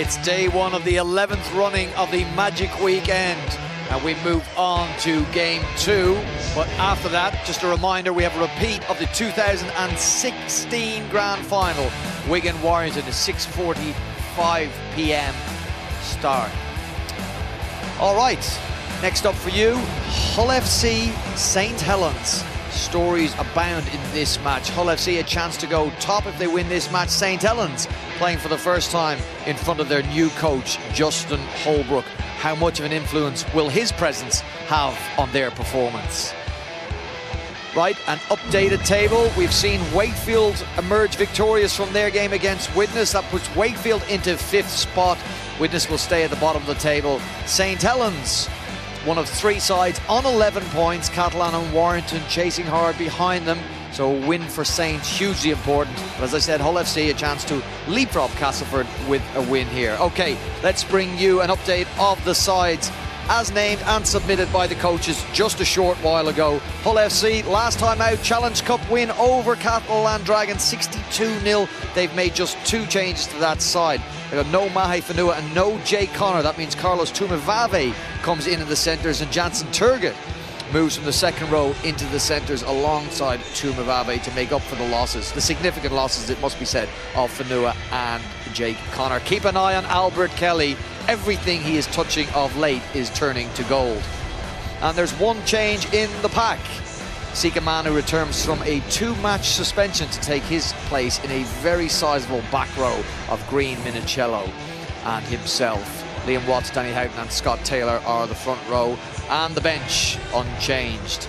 It's day one of the 11th running of the Magic Weekend, and we move on to game 2. But after that, just a reminder, we have a repeat of the 2016 Grand Final. Wigan-Warrington, a 6:45 p.m. start. All right, next up for you, Hull FC, St Helens. Stories abound in this match. Hull FC a chance to go top if they win this match. St Helens playing for the first time in front of their new coach, Justin Holbrook. How much of an influence will his presence have on their performance? Right, an updated table. We've seen Wakefield emerge victorious from their game against Widnes. That puts Wakefield into 5th spot. Widnes will stay at the bottom of the table. St Helens, one of 3 sides on 11 points. Catalan and Warrington chasing hard behind them. So a win for Saints, hugely important. But as I said, Hull FC a chance to leapfrog Castleford with a win here. Okay, let's bring you an update of the sides as named and submitted by the coaches just a short while ago. Hull FC, last time out, Challenge Cup win over Catalan Dragons, 62-0. They've made just 2 changes to that side. They've got no Mahe Fanua and no Jay Connor. That means Carlos Tumivave comes in the centres and Jansen Turgut moves from the second row into the centres alongside Tumivave to make up for the losses, the significant losses, it must be said, of Fanua and Jake Connor. Keep an eye on Albert Kelly. Everything he is touching of late is turning to gold. And there's one change in the pack. Sika Manu returns from a 2-match suspension to take his place in a very sizable back row of Green, Minicello and himself. Liam Watts, Danny Houghton and Scott Taylor are the front row, and the bench unchanged.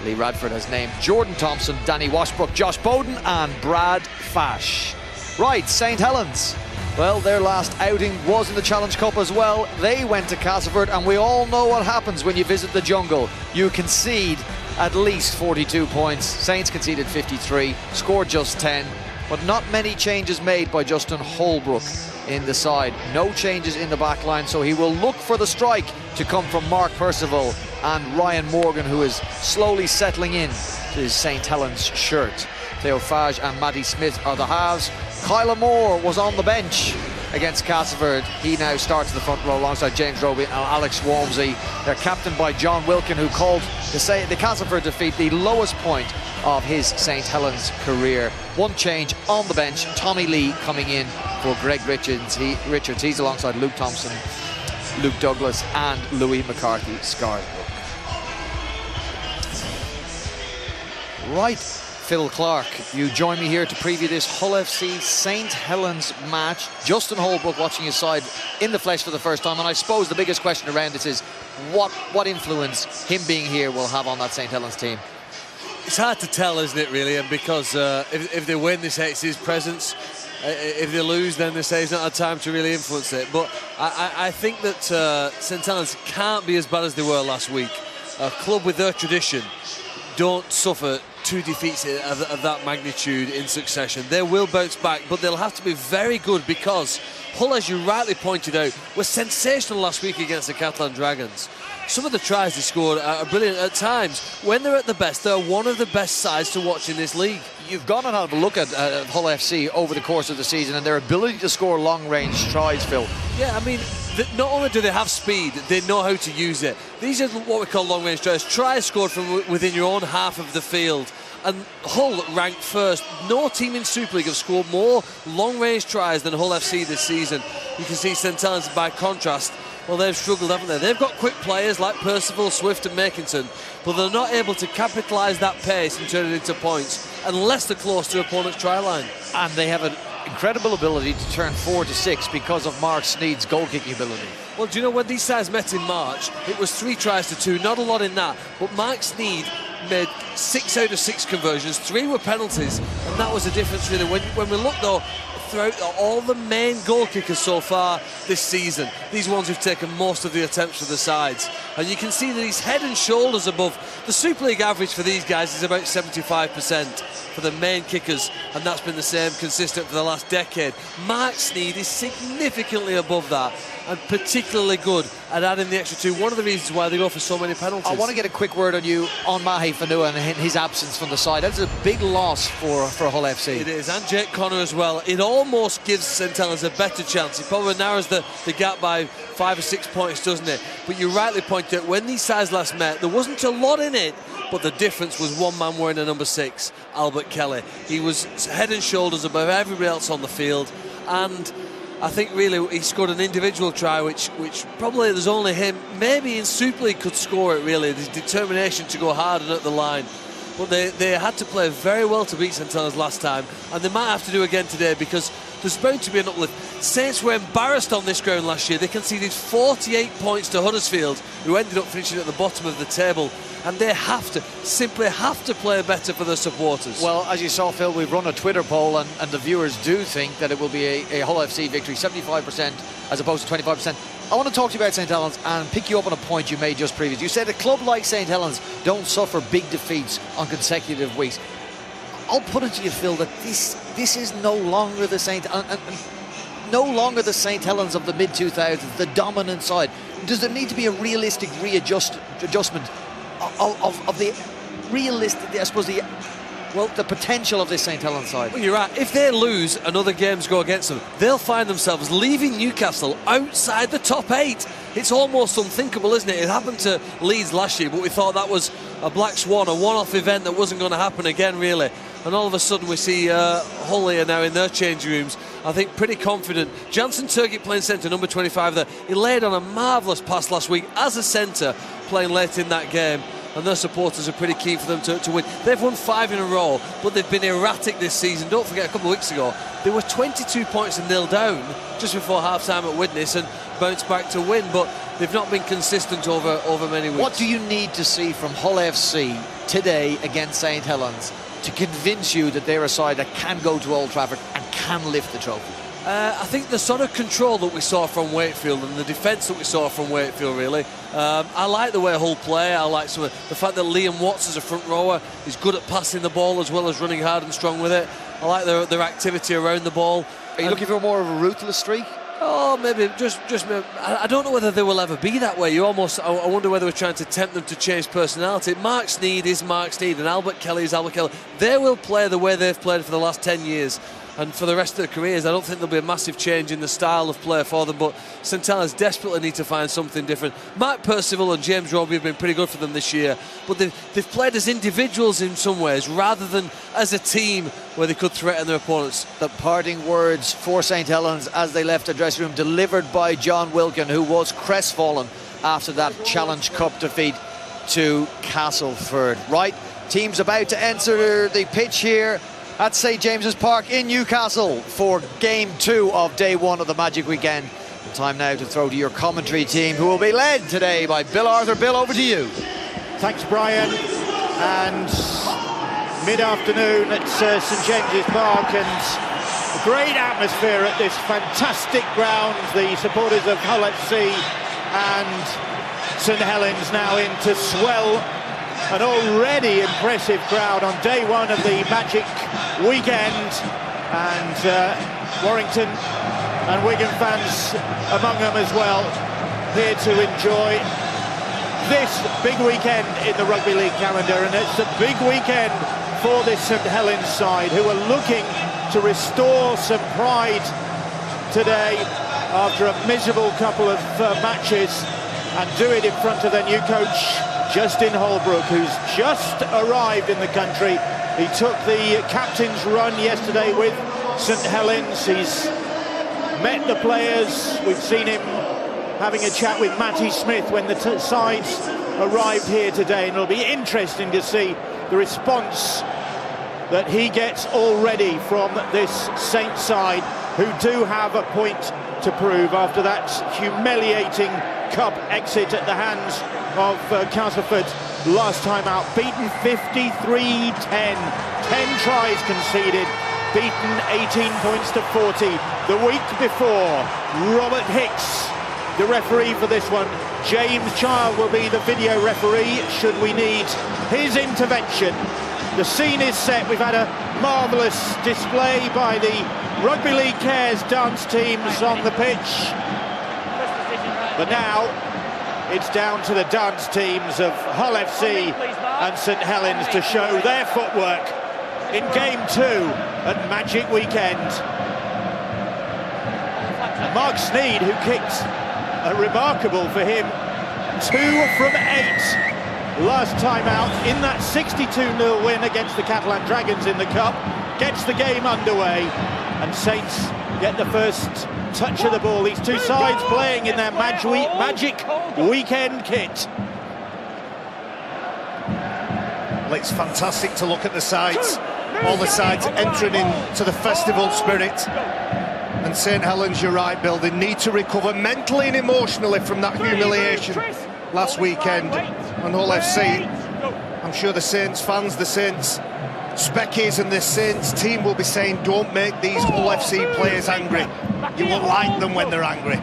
Lee Radford has named Jordan Thompson, Danny Washbrook, Josh Bowden and Brad Fash. Right, St Helens. Well, their last outing was in the Challenge Cup as well. They went to Castleford, and we all know what happens when you visit the jungle. You concede at least 42 points. Saints conceded 53, scored just 10, but not many changes made by Justin Holbrook in the side. No changes in the back line, so he will look for the strike to come from Mark Percival and Ryan Morgan, who is slowly settling in to his St Helens shirt. Theo Fage and Matty Smith are the halves. Kyler Moore was on the bench against Castleford. He now starts in the front row alongside James Roby and Alex Walmsley. They're captained by John Wilkin, who called the Castleford defeat the lowest point of his St Helens career. One change on the bench, Tommy Lee coming in for Greg Richards. He's alongside Luke Thompson, Luke Douglas and Louis McCarthy Scarsbrook. Right, Phil Clark, you join me here to preview this Hull FC St Helens match. Justin Holbrook watching his side in the flesh for the first time, and I suppose the biggest question around this is what influence him being here will have on that St Helens team. It's hard to tell, isn't it, really? And because if they win, they say it's his presence. If they lose, then they say he's not had time to really influence it. But I think that St Helens can't be as bad as they were last week. A club with their tradition don't suffer 2 defeats of that magnitude in succession. They will bounce back, but they'll have to be very good, because Hull, as you rightly pointed out, was sensational last week against the Catalan Dragons. Some of the tries they scored are brilliant at times. When they're at the best, they're one of the best sides to watch in this league. You've gone and had a look at Hull FC over the course of the season and their ability to score long-range tries, Phil. Yeah, I mean, not only do they have speed, they know how to use it. These are what we call long-range tries. Tries scored from within your own half of the field. And Hull ranked first. No team in Super League have scored more long-range tries than Hull FC this season. You can see St Helens, by contrast, well, they've struggled, haven't they? They've got quick players like Percival, Swift and Makinson, but they're not able to capitalise that pace and turn it into points unless they're close to opponent's try line. And they have an incredible ability to turn 4 to 6 because of Mark Sneed's goal-kicking ability. Well, do you know when these sides met in March, it was 3 tries to 2, not a lot in that, but Mark Sneed made 6 out of 6 conversions, 3 were penalties, and that was the difference really. When we look though, throughout all the main goal kickers so far this season, these ones who've taken most of the attempts for the sides, And you can see that he's head and shoulders above. The Super League average for these guys is about 75% for the main kickers, and that's been the same consistent for the last decade. Mark Sneyd is significantly above that, and particularly good at adding the extra 2. One of the reasons why they go for so many penalties. I want to get a quick word on you on Mahe Fanua and his absence from the side. That's a big loss for Hull FC. It is, and Jake Connor as well. It almost gives St Helens a better chance. It probably narrows the gap by 5 or 6 points, doesn't it? But you rightly pointed out, when these sides last met, there wasn't a lot in it, but the difference was one man wearing a number 6, Albert Kelly. He was head and shoulders above everybody else on the field, and I think really he scored an individual try which probably there's only him, maybe in Super League, could score it really. His determination to go hard and at the line. But they had to play very well to beat St Helens last time, and they might have to do again today, because there's bound to be an uplift. Saints were embarrassed on this ground last year. They conceded 48 points to Huddersfield, who ended up finishing at the bottom of the table, and they simply have to play better for their supporters. Well, as you saw, Phil, we've run a Twitter poll, and the viewers do think that it will be a Hull FC victory, 75% as opposed to 25%. I want to talk to you about St Helens and pick you up on a point you made just previously. You said a club like St Helens don't suffer big defeats on consecutive weeks. I'll put it to you, Phil, that this is no longer the St Helens of the mid-2000s, the dominant side. Does there need to be a realistic adjustment of the realistic, I suppose, the potential of this St Helens side? Well, you're right. If they lose and other games go against them, they'll find themselves leaving Newcastle outside the top 8. It's almost unthinkable, isn't it? It happened to Leeds last year, but we thought that was a black swan, a one-off event that wasn't going to happen again, really. And all of a sudden we see Hull here now in their changing rooms, I think pretty confident. Jansen Turgid playing centre, number 25 there. He laid on a marvellous pass last week as a centre, playing late in that game. And their supporters are pretty keen for them to win. They've won 5 in a row, but they've been erratic this season. Don't forget, a couple of weeks ago, they were 22 points and 0 down just before half-time at Widnes and bounced back to win, but they've not been consistent over many weeks. What do you need to see from Hull FC today against St Helens to convince you that they're a side that can go to Old Trafford and can lift the trophy? I think the sort of control that we saw from Wakefield and the defence that we saw from Wakefield, really. I like the way Hull play. I like the fact that Liam Watts as a front rower is good at passing the ball as well as running hard and strong with it. I like their activity around the ball. Are you looking for more of a ruthless streak? Oh, maybe just. I don't know whether they will ever be that way. I wonder whether we're trying to tempt them to change personality. Mark Sneyd is Mark Sneyd, and Albert Kelly is Albert Kelly. They will play the way they've played for the last 10 years. And for the rest of their careers, I don't think there'll be a massive change in the style of play for them, but St Helens desperately need to find something different. Mark Percival and James Roby have been pretty good for them this year, but they've played as individuals in some ways rather than as a team where they could threaten their opponents. The parting words for St Helens as they left the dressing room, delivered by John Wilkin, who was crestfallen after that Challenge Cup defeat to Castleford. Right, teams about to enter the pitch here at St James's Park in Newcastle for Game 2 of Day 1 of the Magic Weekend. The time now to throw to your commentary team, who will be led today by Bill Arthur. Bill, over to you. Thanks, Brian. And mid-afternoon at St James's Park, and a great atmosphere at this fantastic ground. The supporters of Hull FC and St Helens now in to swell an already impressive crowd on Day 1 of the Magic Weekend, and Warrington and Wigan fans among them as well, here to enjoy this big weekend in the Rugby League calendar. And it's a big weekend for this St Helens side, who are looking to restore some pride today after a miserable couple of matches, and do it in front of their new coach Justin Holbrook, who's just arrived in the country. He took the captain's run yesterday with St Helens. He's met the players. We've seen him having a chat with Matty Smith when the sides arrived here today, and it'll be interesting to see the response that he gets already from this Saints side, who do have a point to prove after that humiliating cup exit at the hands of Castleford last time out. Beaten 53-10, 10 tries conceded, beaten 18 points to 40. The week before, Robert Hicks the referee for this one. James Child will be the video referee should we need his intervention. The scene is set. We've had a marvellous display by the Rugby League Cares dance teams on the pitch. But now it's down to the dance teams of Hull FC and St Helens to show their footwork in Game 2 at Magic Weekend. And Mark Sneed, who kicked remarkable for him, 2 from 8 last time out in that 62-0 win against the Catalan Dragons in the Cup, gets the game underway, and Saints get the first touch of the ball. These two sides playing in their Magic Weekend kit. Well, it's fantastic to look at the sides, all the sides entering into the festival spirit. And St Helens, you're right, Bill, they need to recover mentally and emotionally from that humiliation last weekend on Hull FC. I'm sure the Saints fans, the Saints Speckies and the Saints team will be saying, don't make these Hull FC players angry. You won't like them when they're angry.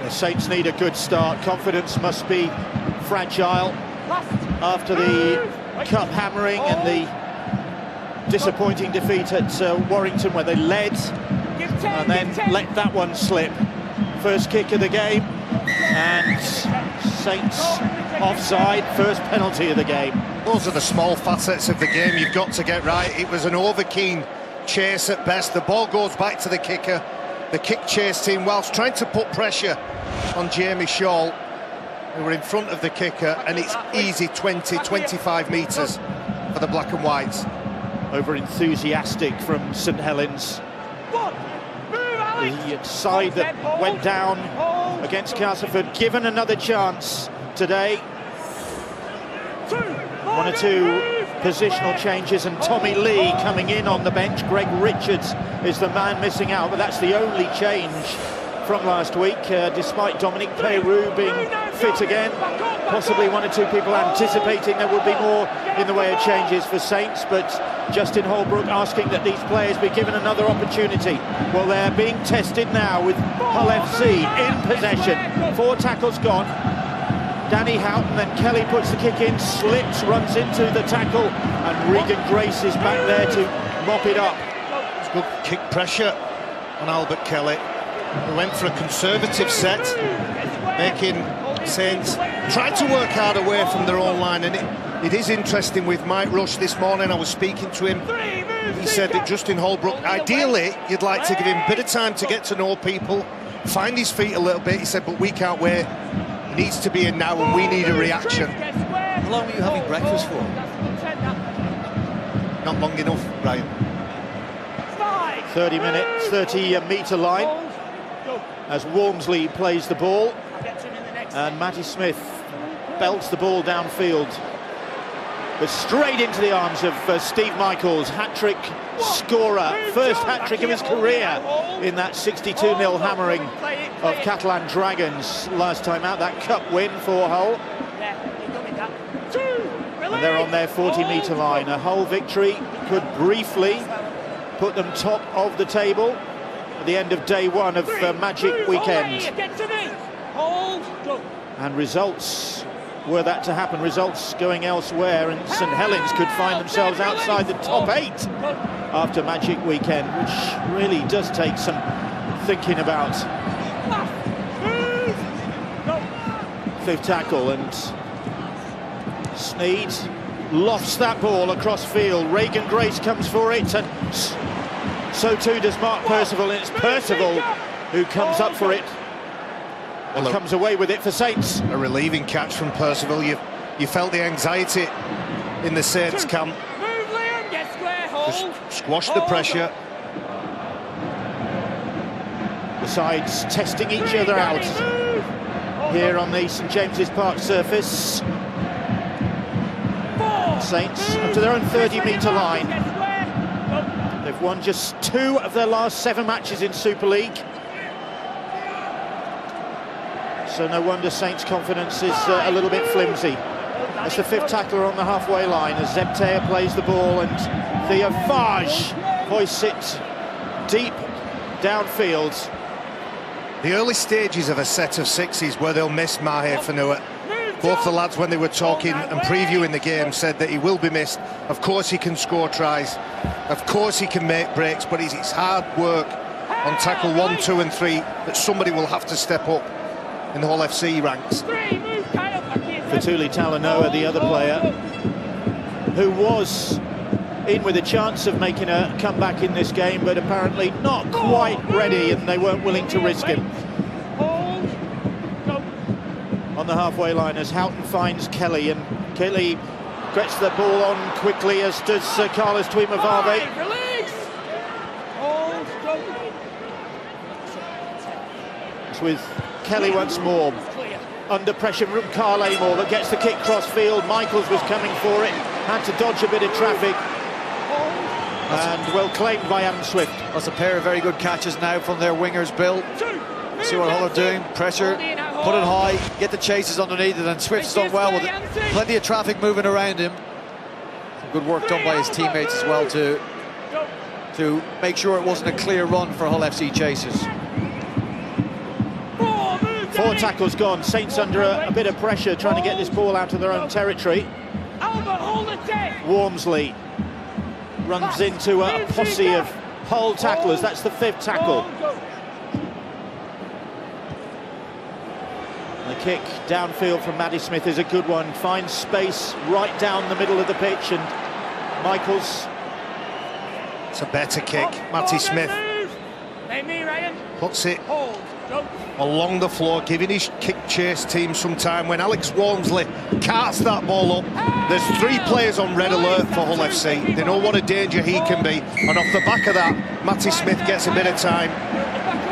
The Saints need a good start. Confidence must be fragile after the cup hammering and the disappointing defeat at Warrington, where they led and then let that one slip. First kick of the game, and Saints offside, first penalty of the game. Those are the small facets of the game you've got to get right. It was an over-keen chase at best. The ball goes back to the kicker. The kick chase team, whilst trying to put pressure on Jamie Shaw, who were in front of the kicker, and it's easy 20-25 metres for the black and whites. Over enthusiastic from St Helens. The side that went down against Castleford, given another chance today. 1 or 2 positional changes, and Tommy Lee coming in on the bench. Greg Richards is the man missing out, but that's the only change from last week, despite Dominic Peyrou being fit again. Possibly 1 or 2 people anticipating there would be more in the way of changes for Saints, but Justin Holbrook asking that these players be given another opportunity. Well, they're being tested now with Hull FC in possession. 4 tackles gone. Danny Houghton, then Kelly puts the kick in, slips, runs into the tackle, and Regan Grace is back there to mop it up. It's good kick pressure on Albert Kelly. We went for a conservative set, making Saints try to work hard away from their own line. And it is interesting with Mike Rush this morning. I was speaking to him. He said that Justin Holbrook, ideally, you'd like to give him a bit of time to get to know people, find his feet a little bit. He said, but we can't wait. He needs to be in now, and we need a reaction. How long were you having breakfast for? Not long enough, Brian. 30 minutes, 30-metre line, as Walmsley plays the ball, and Matty Smith belts the ball downfield, but straight into the arms of Steve Michaels, hat-trick scorer, first hat-trick of his career in that 62-0 hammering of Catalan Dragons last time out, that cup win for Hull. And they're on their 40-metre line. A Hull victory could briefly put them top of the table at the end of day 1 of Magic Weekend. And results, were that to happen, results going elsewhere, and St Helens could find themselves outside the top 8 after Magic Weekend, which really does take some thinking about. 5th tackle, and Sneed lofts that ball across field. Regan Grace comes for it, and so too does Mark Percival, and it's Percival who comes up for it and comes away with it for Saints. A relieving catch from Percival. You felt the anxiety in the Saints camp. Just squash the pressure. The sides testing each other out here on the St James's Park surface. Saints up to their own 30-metre line. They've won just 2 of their last 7 matches in Super League. So no wonder Saints' confidence is a little bit flimsy. That's the 5th tackler on the halfway line as Zebtea plays the ball, and Theo Fage hoists it deep downfield. The early stages of a set of sixes where they'll miss Maher Fanua. Both the lads, when they were talking and previewing the game, said that he will be missed. Of course he can score tries, of course he can make breaks, but it's hard work on tackle 1, 2 and 3 that somebody will have to step up in the Hull FC ranks. Fetuli Talanoa, the other player, who was in with a chance of making a comeback in this game, but apparently not quite ready, and they weren't willing to risk him. On the halfway line as Houghton finds Kelly, and Kelly gets the ball on quickly, as does Carlos Tuimavave. It's with Kelly once more. Under pressure from Carl Amor, but gets the kick cross field. Michaels was coming for it, had to dodge a bit of traffic. And well claimed by Adam Swift. That's a pair of very good catches now from their wingers, Bill. See what Hull are doing, pressure, put it high, get the chases underneath it, and Swift's done well with it. Plenty of traffic moving around him. Some good work done by his teammates as well to make sure it wasn't a clear run for Hull FC chasers. 4 tackles gone. Saints under a bit of pressure trying to get this ball out of their own territory. Wormsley runs into a posse of Hull tacklers. That's the 5th tackle. The kick downfield from Matty Smith is a good one. Finds space right down the middle of the pitch, and Michaels. It's a better kick. Matty Smith puts it along the floor, giving his kick chase team some time. When Alex Wormsley carts that ball up, there's 3 players on red alert for Hull FC. They know what a danger he can be, and off the back of that, Matty Smith gets a bit of time.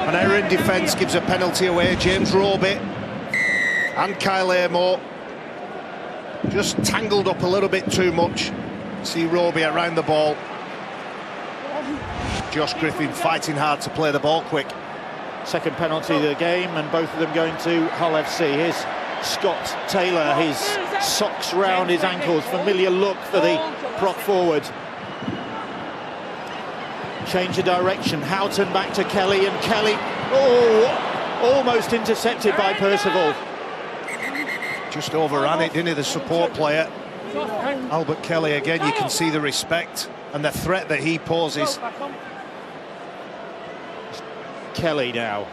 An error in defence gives a penalty away. James Roby and Kyle Amor just tangled up a little bit too much. See Roby around the ball. Josh Griffin fighting hard to play the ball quick. Second penalty of the game, and both of them going to Hull FC. Here's Scott Taylor, his socks round his ankles. Familiar look for the prop forward. Change of direction. Houghton back to Kelly, and Kelly, almost intercepted by Percival. Just overran it, didn't he, the support player. Albert Kelly, again, you can see the respect and the threat that he poses. Kelly now.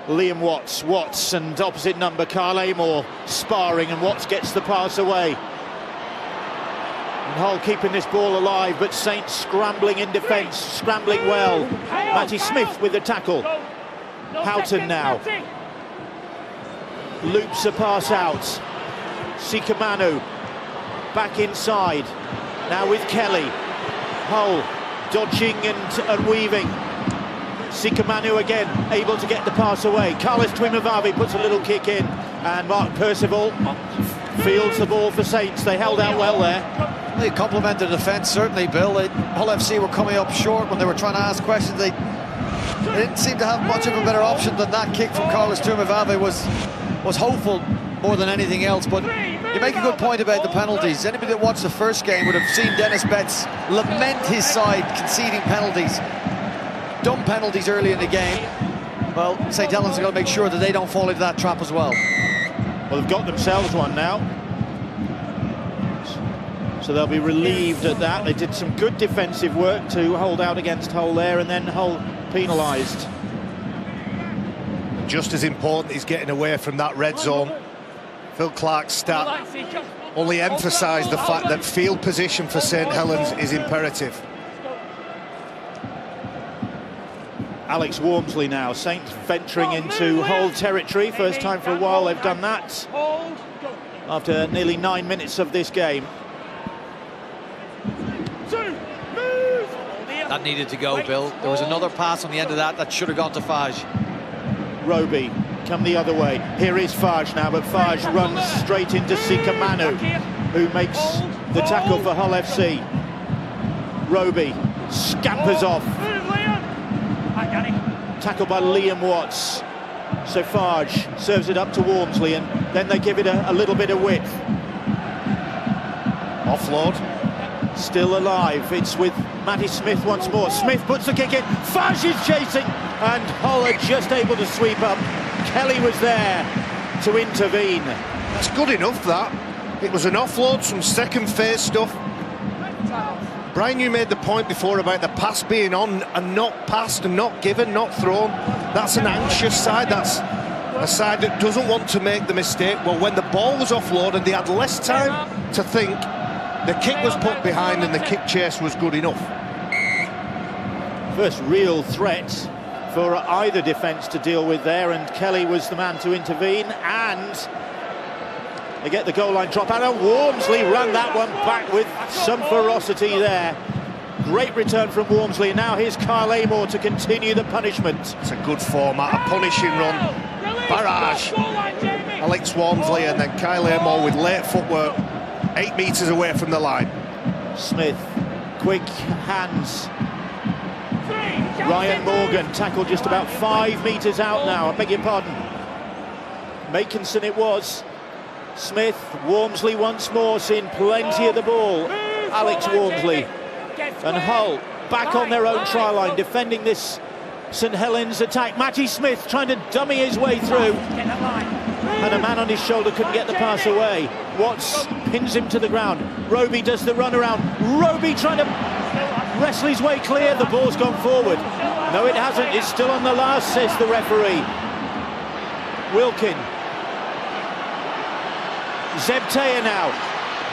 Liam Watts, and opposite number, Carl Amor sparring, and Watts gets the pass away. And Hull keeping this ball alive, but Saints scrambling in defence, scrambling well. Matty Smith with the tackle. Houghton now. Loops a pass out. Sikamanu back inside. Now with Kelly. Hull dodging and weaving. Sikamanu again, able to get the pass away. Carlos Tuimavave puts a little kick in, and Mark Percival fields the ball for Saints. They held out well there. They complimented the defence, certainly, Bill. Hull FC were coming up short when they were trying to ask questions. They didn't seem to have much of a better option than that kick from Carlos Tuimavave. Was hopeful more than anything else, but you make a good point about the penalties. Anybody that watched the first game would have seen Dennis Betts lament his side conceding penalties. Dumb penalties early in the game. Well, St Helens are going to make sure that they don't fall into that trap as well. Well, they've got themselves one now, so they'll be relieved at that. They did some good defensive work to hold out against Hull there, and then Hull penalised. Just as important is getting away from that red zone. Phil Clark's stat only emphasised the fact that field position for St Helens is imperative. Alex Wormsley now, Saints venturing into Hull territory. First time for a while they've done that, after nearly 9 minutes of this game. That needed to go, Bill. There was another pass on the end of that should have gone to Fage. Roby come the other way. Here is Fage now, but Fage runs straight into Sikamanu, who makes the tackle for Hull FC. Roby scampers off. Tackle by Liam Watts. So Fage serves it up to Wormsley, and then they give it a little bit of width. Offload. Still alive. It's with Matty Smith once more. Smith puts the kick in. Fage is chasing. and Hull are just able to sweep up. Kelly was there to intervene. That's good enough, that. It was an offload, some second phase stuff. Brian, you made the point before about the pass being on and not passed and not given, not thrown. That's an anxious side. That's a side that doesn't want to make the mistake. Well, when the ball was offloaded, they had less time to think. The kick was put behind and the kick chase was good enough. First real threat for either defence to deal with there, and Kelly was the man to intervene, and they get the goal line drop out, and Wormsley ran that one back with some ferocity there. Great return from Wormsley. Now here's Kyle Amor to continue the punishment. It's a good format, a punishing run. Barrage. Alex Wormsley and then Kyle Amor with late footwork, 8 metres away from the line. Smith, quick hands. Ryan Morgan tackled just about 5 metres out now. I beg your pardon. Makinson it was. Smith, Wormsley once more, seeing plenty of the ball. Alex Wormsley and Hull back on their own try line, defending this St Helens attack. Matty Smith trying to dummy his way through, and a man on his shoulder couldn't get the pass away. Watts pins him to the ground. Roby does the run around. Roby trying to wrestle his way clear. The ball's gone forward. No, it hasn't. It's still on the last, says the referee. Wilkin. Zebtea now.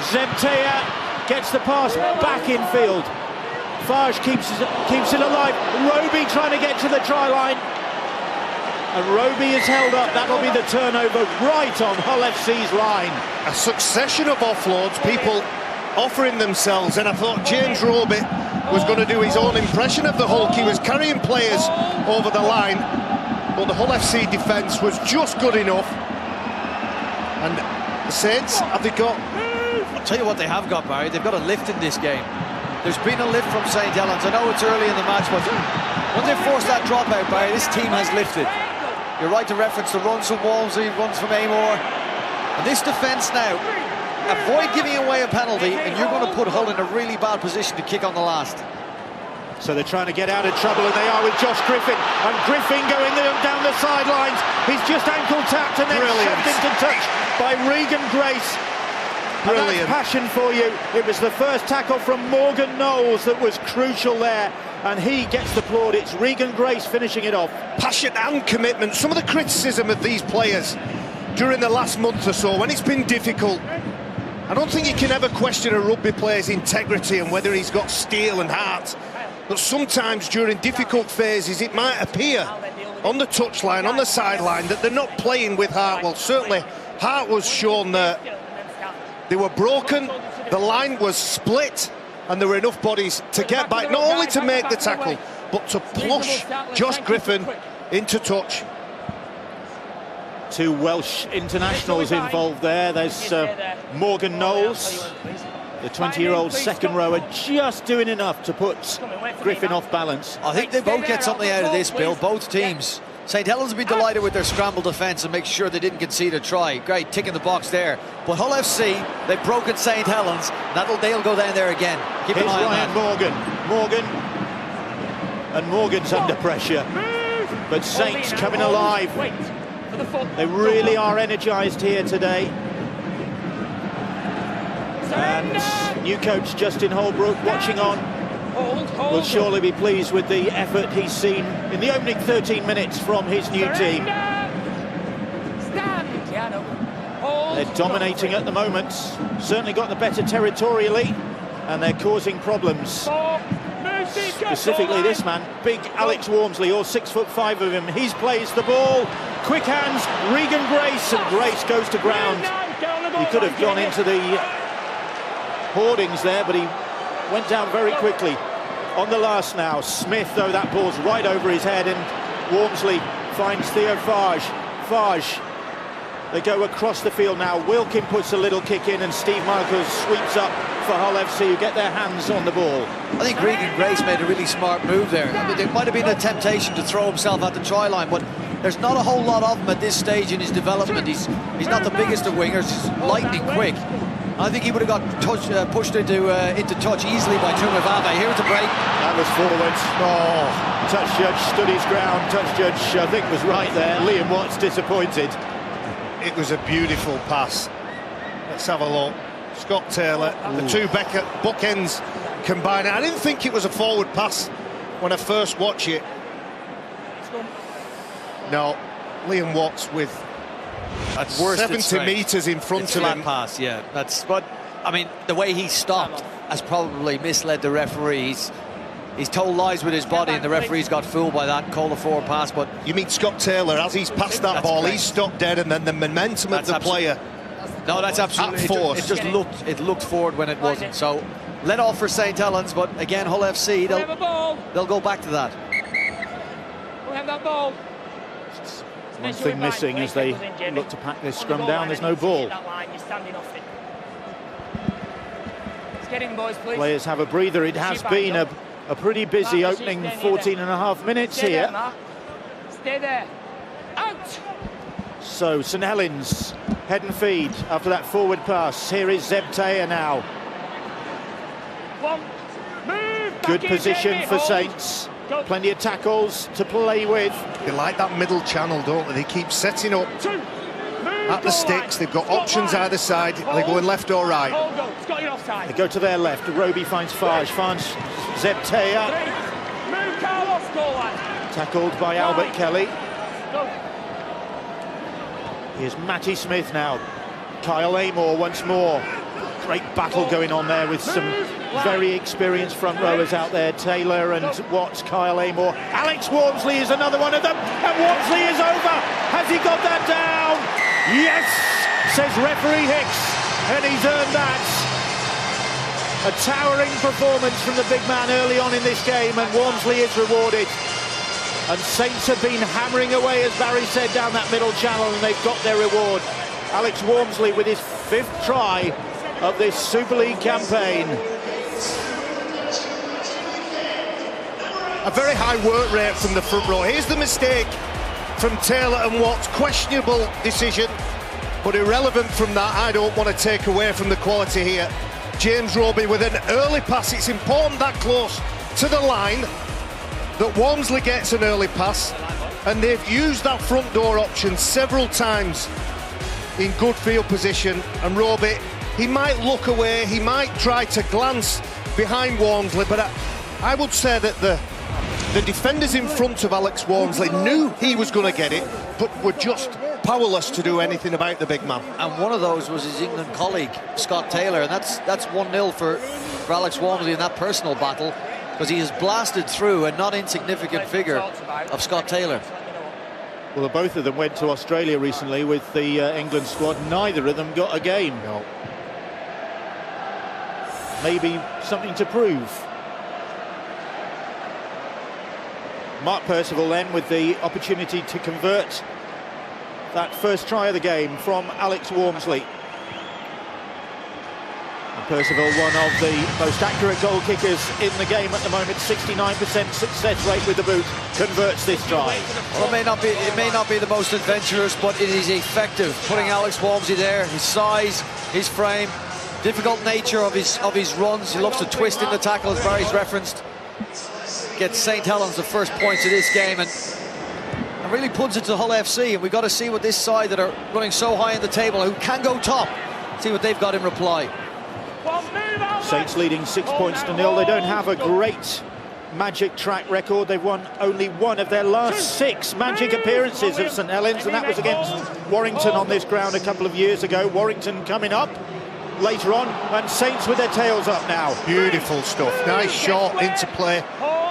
Zebtea gets the pass back in field. Farge keeps it alive. Roby trying to get to the try line. And Roby is held up. That'll be the turnover right on Hull FC's line. A succession of offloads, people offering themselves, and I thought James Roby was going to do his own impression of the Hulk. He was carrying players over the line, but the Hull FC defence was just good enough. And the Saints, have they got... I'll tell you what they have got, Barry. They've got a lift in this game. There's been a lift from St Helens. I know it's early in the match, but when they force that dropout, Barry, this team has lifted. You're right to reference the runs from Walmsley, runs from Amor. And this defence now, avoid giving away a penalty, and you're going to put Hull in a really bad position to kick on the last. So they're trying to get out of trouble, and they are with Josh Griffin. And Griffin going down the sidelines. He's just ankle tapped and then shoved into touch by Regan Grace. And that's passion for you. It was the first tackle from Morgan Knowles that was crucial there, and he gets the plaudits. Regan Grace finishing it off. Passion and commitment. Some of the criticism of these players during the last month or so, when it's been difficult, I don't think you can ever question a rugby player's integrity and whether he's got steel and heart. But sometimes during difficult phases, it might appear on the touchline, on the sideline, that they're not playing with heart. Well, certainly heart was shown that they were broken, the line was split, and there were enough bodies to get back, not only to make the tackle, but to push Josh Griffin into touch. 2 Welsh internationals involved there. There's Morgan Knowles, the 20-year-old second rower, just doing enough to put Griffin off balance. I think they both get something out of this, Bill, both teams. St Helens will be delighted with their scramble defence and make sure they didn't concede a try. Great, tick in the box there. But Hull FC, they've broken St Helens. They'll go down there again. Keep an eye on that. Morgan. And Morgan's under pressure. But Saints coming alive. They really are energised here today. And new coach Justin Holbrook watching on will surely be pleased with the effort he's seen in the opening 13 minutes from his new team. They're dominating at the moment, certainly got the better territorially, and they're causing problems. Specifically this man, big Alex Wormsley, all 6'5" of him. He's plays the ball, quick hands, Regan Grace, and Grace goes to ground. He could have gone into the hoardings there, but he went down very quickly. On the last now, Smith, though, that ball's right over his head, and Wormsley finds Theo Farge. They go across the field now. Wilkin puts a little kick in, and Steve Michaels sweeps up for Hull FC, who get their hands on the ball. I think Regan Grace made a really smart move there. I mean, there might have been a temptation to throw himself at the try line, but there's not a whole lot of him at this stage in his development. He's not the biggest of wingers, he's lightning quick. I think he would have got pushed into touch easily by Tumavave. Here's a break. That was forwards. Oh, touch judge stood his ground. Touch judge, I think, was right there. Liam Watts disappointed. It was a beautiful pass. Let's have a look. Scott Taylor, the two bookends combined. I didn't think it was a forward pass when I first watched it. No, Liam Watts with That's worse 70 metres in front of flat him. pass, yeah. But I mean, the way he stopped has probably misled the referee. He's told lies with his body, and the referee's got fooled by that, called a forward pass. But you mean Scott Taylor, as he's passed that ball, correct. he's stopped dead, and then the momentum of the player. No, that's absolutely At force. It looked forward when it wasn't. So let off for St Helens, but again, Hull FC, they'll go back to that. We have that ball. One thing missing as they look to pack this scrum down, there's no ball. Let's get in, boys, please. Players have a breather. It has been a pretty busy opening 14.5 minutes here. Stay there. Out! So St Helens head and feed after that forward pass. Here is Zebtea now. Good position for Saints. Plenty of tackles to play with. They like that middle channel, don't they? They keep setting up at the sticks. They've got options either side. Are they going left or right? They go to their left. Roby finds Farge. Finds Zebtea. Tackled by Albert Kelly. Here's Matty Smith now. Kyle Amor once more. Great battle going on there with some very experienced front rowers out there. Taylor and Watts, Kyle Amor. Alex Walmsley is another one of them. And Walmsley is over. Has he got that down? Yes, says referee Hicks. And he's earned that. A towering performance from the big man early on in this game, and Walmsley is rewarded. And Saints have been hammering away, as Barry said, down that middle channel, and they've got their reward. Alex Walmsley with his 5th try of this Super League campaign. A very high work rate from the front row. Here's the mistake from Taylor and Watts. Questionable decision, but irrelevant from that. I don't want to take away from the quality here. James Roby with an early pass. It's important that close to the line that Walmsley gets an early pass, and they've used that front door option several times in good field position. And Roby, he might look away, he might try to glance behind Walmsley, but I would say that the defenders in front of Alex Walmsley knew he was going to get it, but were just powerless to do anything about the big man. And one of those was his England colleague, Scott Taylor, and that's 1-0 for Alex Walmsley in that personal battle, because he has blasted through a not insignificant figure of Scott Taylor. Well, both of them went to Australia recently with the England squad. Neither of them got a game. No. Maybe something to prove. Mark Percival then with the opportunity to convert that first try of the game from Alex Walmsley. And Percival, one of the most accurate goal kickers in the game at the moment, 69% success rate with the boot, converts this try. Well, it may not be the most adventurous, but it is effective. Putting Alex Walmsley there, his size, his frame, difficult nature of his runs. He loves to twist in the tackle, as Barry's referenced. Gets St Helens the first points of this game, and really puts it to Hull FC. And we've got to see what this side that are running so high in the table, who can go top, see what they've got in reply. Saints leading 6 points to 0. They don't have a great Magic track record. They've won only one of their last 6 Magic appearances of St Helens, and that was against Warrington on this ground a couple of years ago. Warrington coming up later on, and Saints with their tails up now. Beautiful stuff. Nice shot into play.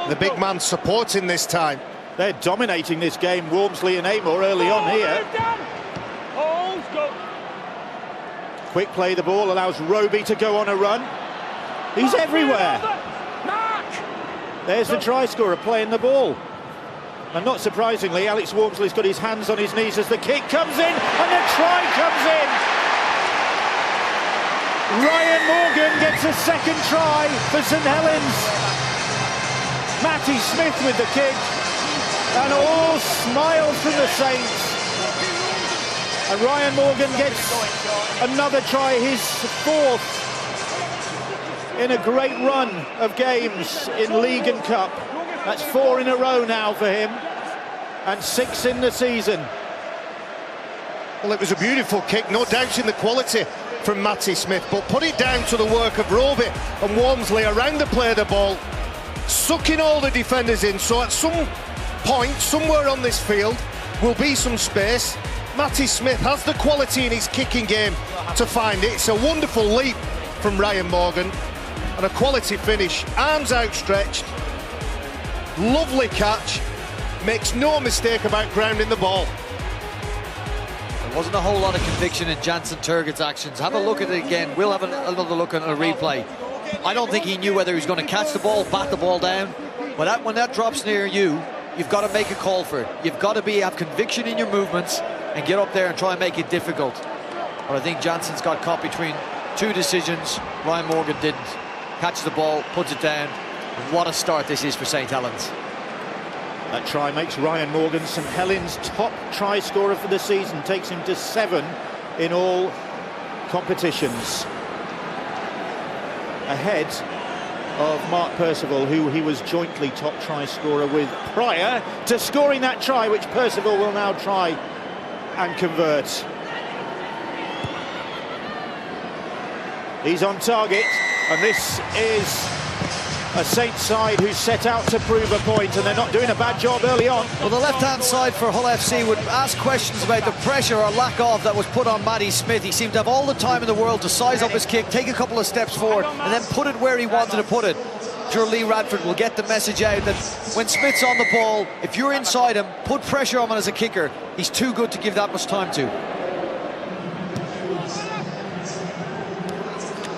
The big man supporting this time. They're dominating this game, Walmsley and Amor early on here. Quick play, the ball allows Roby to go on a run. He's everywhere. There's the try scorer playing the ball. And not surprisingly, Alex Walmsley's got his hands on his knees as the kick comes in, and the try comes in. Ryan Morgan gets a second try for St Helens. Matty Smith with the kick, and all smiles from the Saints And Ryan Morgan gets another try, his fourth in a great run of games in League and Cup. That's 4 in a row now for him, and 6 in the season. Well, it was a beautiful kick, no doubt in the quality from Matty Smith, but put it down to the work of Roby and Walmsley around the play of the ball, sucking all the defenders in, so at some point, somewhere on this field, will be some space. Matty Smith has the quality in his kicking game to find it. It's a wonderful leap from Ryan Morgan, and a quality finish, arms outstretched, lovely catch, makes no mistake about grounding the ball. There wasn't a whole lot of conviction in Jansen Turget's actions. Have a look at it again. We'll have another look at a replay. I don't think he knew whether he was going to catch the ball, bat the ball down, but when that drops near you, you've got to make a call for it. You've got to have conviction in your movements and get up there and try and make it difficult. But I think Jansen's got caught between two decisions. Ryan Morgan didn't. Catches the ball, puts it down. What a start this is for St Helens. That try makes Ryan Morgan St Helens' top try scorer for the season, takes him to 7 in all competitions. Ahead of Mark Percival, who he was jointly top try scorer with prior to scoring that try, which Percival will now try and convert. He's on target, and this is a Saints side who's set out to prove a point, and they're not doing a bad job early on. Well, the left-hand side for Hull FC would ask questions about the pressure or lack of that was put on Matty Smith. He seemed to have all the time in the world to size up his kick, take a couple of steps forward, and then put it where he wanted to put it. Sure, Lee Radford will get the message out that when Smith's on the ball, if you're inside him, put pressure on him as a kicker. He's too good to give that much time to.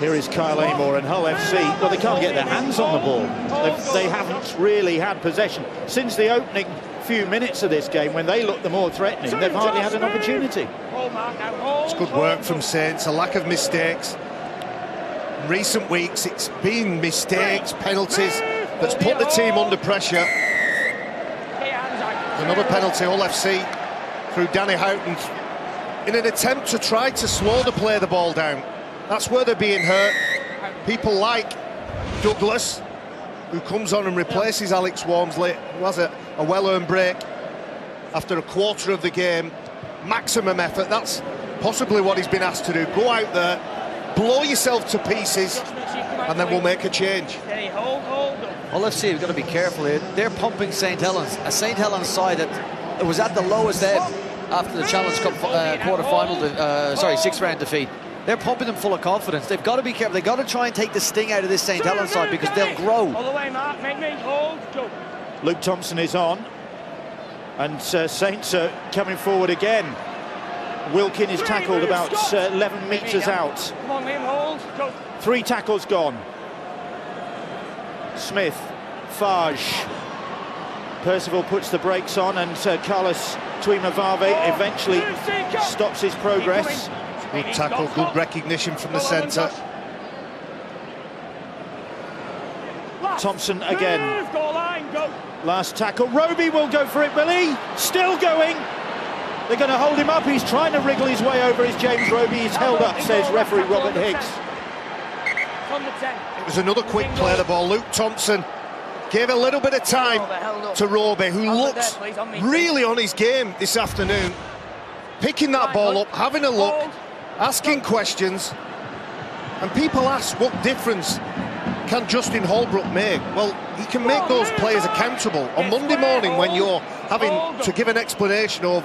Here is Kyle Amor and Hull FC. Well, they can't get their hands on the ball. They haven't really had possession. Since the opening few minutes of this game, when they looked the more threatening, they've hardly had an opportunity. It's good work from Saints, a lack of mistakes. In recent weeks, it's been mistakes, penalties, that's put the team under pressure. Another penalty, Hull FC, through Danny Houghton, in an attempt to try to slow the play of the ball down. That's where they're being hurt. People like Douglas, who comes on and replaces Alex Walmsley, who has a well-earned break after a quarter of the game. Maximum effort, that's possibly what he's been asked to do. Go out there, blow yourself to pieces, and then we'll make a change. Hull FC have got to be careful here. They're pumping St Helens, a St Helens side that was at the lowest ebb after the Challenge Cup quarter-final, sixth-round defeat. They're pumping them full of confidence. They've got to be careful. They've got to try and take the sting out of this St Helens side because they'll grow. All the way, Mark. Make me hold. Go. Luke Thompson is on, and Saints are coming forward again. Wilkin is tackled about 11 metres out. Come on, Liam, hold. Go. 3 tackles gone. Smith, Fage. Percival puts the brakes on, and Carlos Tuimavave eventually stops his progress. Good tackle, good recognition from the centre. Thompson again. Last tackle. Roby will go for it, will he? Still going. They're going to hold him up. He's trying to wriggle his way over. Is James Roby. He's held up, says referee Robert Higgs. It was another quick play of the ball. Luke Thompson gave a little bit of time to Roby, who looks really on his game this afternoon. Picking that ball up, having a look, asking questions, and people ask what difference can Justin Holbrook make? Well, he can make those players accountable. On Monday morning, when you're having to give an explanation of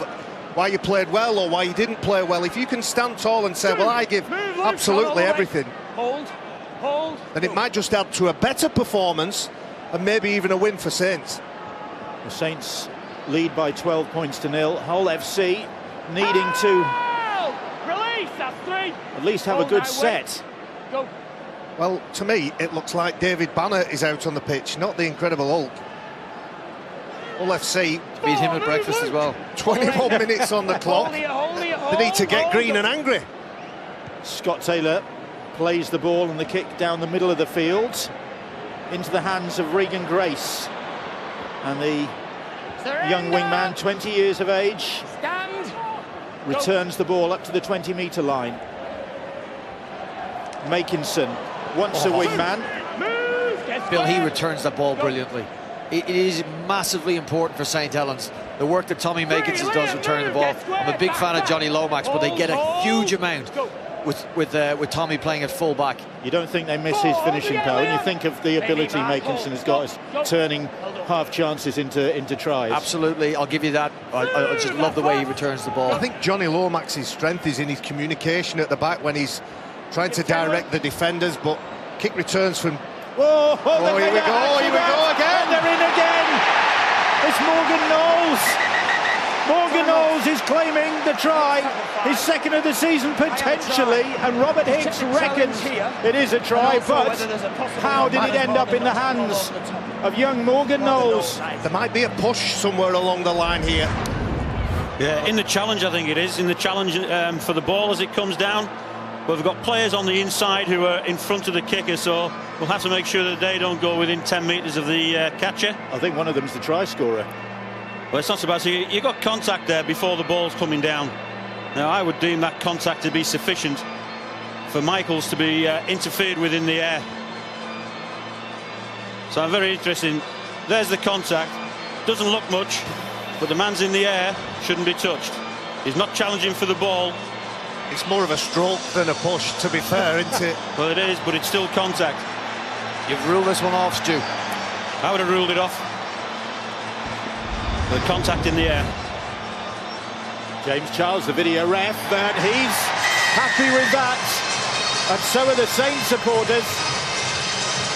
why you played well or why you didn't play well, if you can stand tall and say, well, I give absolutely everything, then it might just add to a better performance and maybe even a win for Saints. The Saints lead by 12 points to 0. Hull FC needing to at least have a good set. Well, to me, it looks like David Banner is out on the pitch, not the Incredible Hulk. Hull FC beat him at breakfast as well. 21 minutes on the clock. They need to get green and angry. Scott Taylor plays the ball and the kick down the middle of the field into the hands of Regan Grace. And the young wingman, 20 years of age, returns the ball up to the 20-metre line. Makinson wants a wingman. Bill, he returns that ball brilliantly. It is massively important for St Helens. The work that Tommy Makinson does returning the ball. I'm a big fan of Johnny Lomax, but they get a huge amount with Tommy playing at full back. You don't think they miss his finishing power, and you think of the ability Makinson has got as turning half chances into tries. Absolutely, I'll give you that. I just love the way he returns the ball. I think Johnny Lomax's strength is in his communication at the back when he's trying to direct the defenders, but kick returns from... Whoa, here we go again! And they're in again! It's Morgan Knowles! Morgan Knowles is claiming the try, his second of the season potentially, and Robert Hicks reckons it is a try, but how did it end up in the hands of young Morgan Knowles? There might be a push somewhere along the line here. Yeah, in the challenge I think it is, in the challenge for the ball as it comes down. But we've got players on the inside who are in front of the kicker, so we'll have to make sure that they don't go within 10 metres of the catcher. I think one of them's the try scorer. Well, it's not so bad. So you got contact there before the ball's coming down. Now, I would deem that contact to be sufficient for Michaels to be interfered with in the air. So I'm very interested. There's the contact. Doesn't look much, but the man's in the air, shouldn't be touched. He's not challenging for the ball. It's more of a stroke than a push, to be fair, isn't it? Well, it is, but it's still contact. You've ruled this one off, Stu. I would have ruled it off. The contact in the air. James Charles, the video ref, and he's happy with that. And so are the Saints supporters.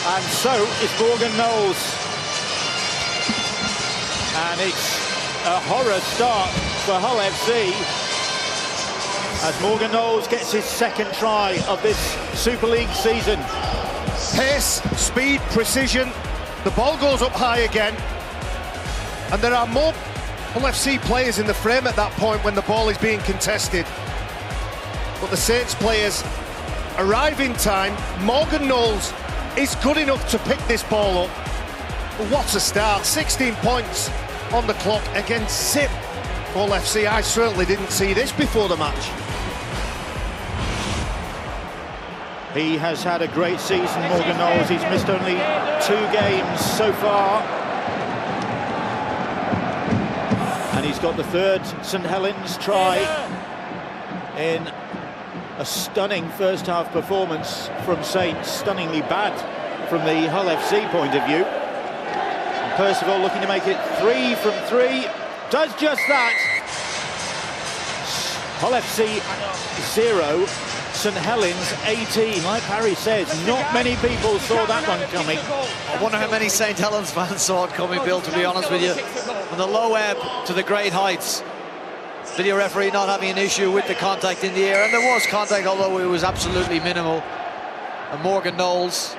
And so is Morgan Knowles. And it's a horror start for Hull FC, as Morgan Knowles gets his second try of this Super League season. Pace, speed, precision. The ball goes up high again. And there are more Hull FC players in the frame at that point when the ball is being contested. But the Saints players arrive in time. Morgan Knowles is good enough to pick this ball up. What a start. 16 points on the clock against Zip. Hull FC, I certainly didn't see this before the match. He has had a great season, Morgan Knowles. He's missed only 2 games so far. And he's got the third St Helens try in a stunning first-half performance from Saints. Stunningly bad from the Hull FC point of view. And Percival looking to make it 3 from 3. Does just that. Hull FC 0. St Helens 18. Like Harry says, not many people saw that one coming. I wonder how many St Helens fans saw it coming, Bill, to be honest with you. From the low ebb to the great heights. Video referee not having an issue with the contact in the air, and there was contact, although it was absolutely minimal. And Morgan Knowles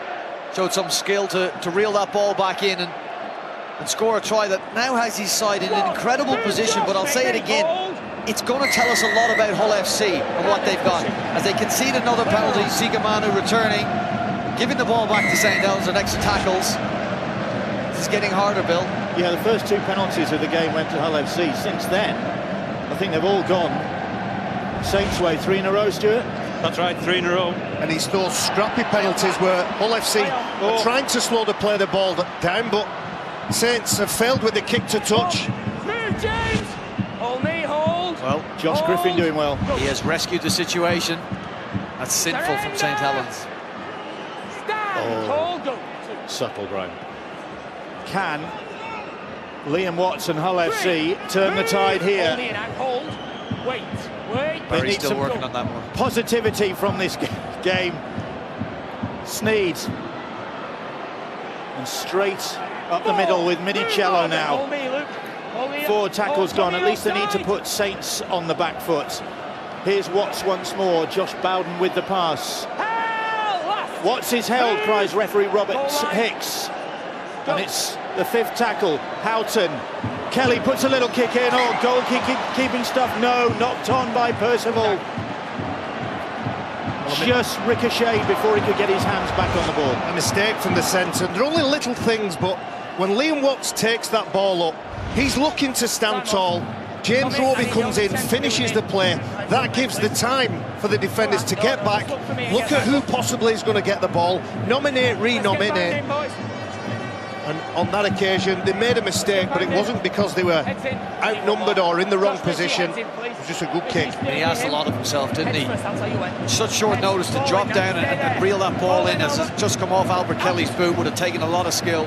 showed some skill to reel that ball back in and score a try that now has his side in an incredible position. But I'll say it again, it's going to tell us a lot about Hull FC and what they've got. As they concede another penalty, Sigamanu returning, giving the ball back to St Helens, the next tackles. This is getting harder, Bill. Yeah, the first 2 penalties of the game went to Hull FC. Since then, I think they've all gone Saints' way. 3 in a row, Stuart? That's right, 3 in a row. And it's those scrappy penalties where Hull FC are trying to slow the play the ball down, but Saints have failed with the kick to touch. Move, James! Hold me, hold! Well, Josh Griffin doing well. He has rescued the situation. That's sinful from St Helens. Stand, hold, go. Subtle, Graham. Can Liam Watson, Hull FC, turn the tide here? Hold me in and hold. Wait. Barry's need still some working on that one. Positivity from this game. Sneed. And straight up the middle with Minicello now. Hold me, Luke. Hold me 4 tackles gone. At least they need to offside. put Saints on the back foot. Here's Watts once more. Josh Bowden with the pass. Watts is held, cries referee Robert Hicks. And it's the 5th tackle. Houghton. Kelly puts a little kick in. Oh, goal-keeping stuff. No, knocked on by Percival. Just ricocheted before he could get his hands back on the ball. A mistake from the centre. They're only little things, but when Liam Watts takes that ball up, he's looking to stand tall. James Roby comes in, finishes the play. That gives the time for the defenders to get back, look at who possibly is going to get the ball, nominate, re-nominate. And on that occasion, they made a mistake, but it wasn't because they were outnumbered or in the wrong position. It was just a good kick. He asked a lot of himself, didn't he? Such short notice to drop down and reel that ball in as it's just come off Albert Kelly's boot. Would have taken a lot of skill.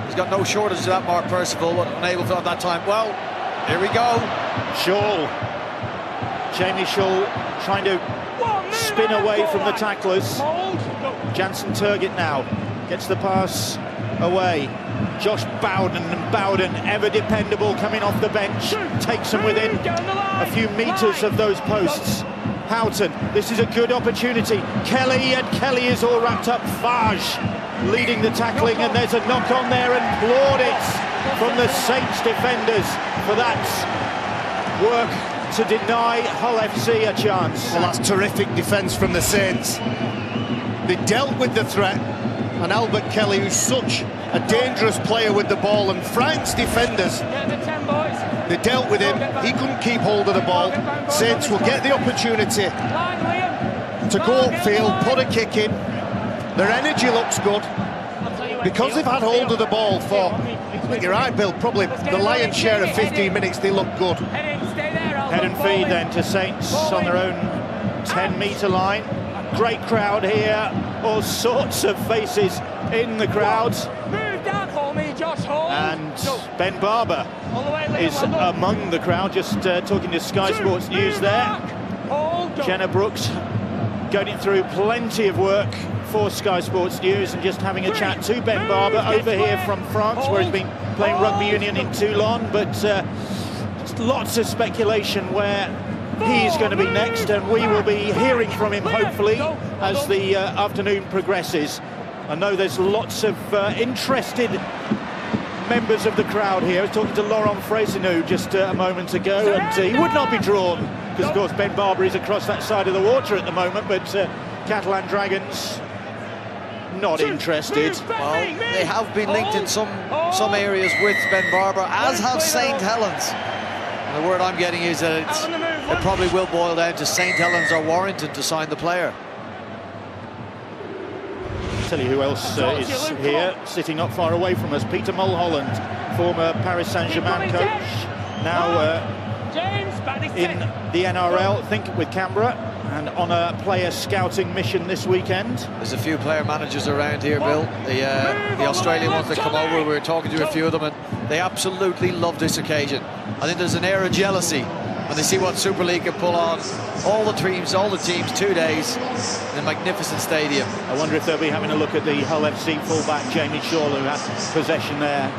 He's got no shortage of that, Mark Percival, but unable to at that time. Well, here we go. Shaw. Jamie Shaw trying to spin away from the tacklers. Jansen Turgott now gets the pass away. Josh Bowden, and Bowden, ever dependable, coming off the bench, takes them within a few metres of those posts. Houghton, this is a good opportunity. Kelly, and Kelly is all wrapped up. Fage leading the tackling, and there's a knock on there, and plaudits from the Saints defenders for that work to deny Hull FC a chance. Well, that's terrific defence from the Saints. They dealt with the threat, and Albert Kelly, who's such a dangerous player with the ball and frightens defenders, they dealt with him. He couldn't keep hold of the ball. Saints will get the opportunity to go upfield, put a kick in. Their energy looks good because they've had hold of the ball for, I think you're right, Bill, probably the lion's share of 15 minutes. They look good. Head and feed then to Saints on their own 10-metre line. Great crowd here, all sorts of faces in the crowd. And Ben Barber is among the crowd, just talking to Sky Sports News there. Jenna Brooks going through plenty of work for Sky Sports News and just having a chat to Ben Barber over here from France, where he's been playing rugby union in Toulon, but just lots of speculation where he's going to be next, and we will be hearing from him hopefully as the afternoon progresses. I know there's lots of interested members of the crowd here. I was talking to Laurent Frasinou just a moment ago, and he would not be drawn because of course Ben Barber is across that side of the water at the moment, but Catalan Dragons not interested. Well, they have been linked in some areas with Ben Barber, as have St Helens. And the word I'm getting is that it probably will boil down to St Helens or Warrington to sign the player. I'll tell you who else is here, sitting not far away from us. Peter Mulholland, former Paris Saint-Germain coach, now in the NRL, I think with Canberra, and on a player scouting mission this weekend. There's a few player managers around here, Bill. The Australian ones that come over, we were talking to a few of them, and they absolutely love this occasion. I think there's an air of jealousy when they see what Super League can pull on. All the teams, 2 days in a magnificent stadium. I wonder if they'll be having a look at the Hull FC fullback Jamie Shaw, who had possession there,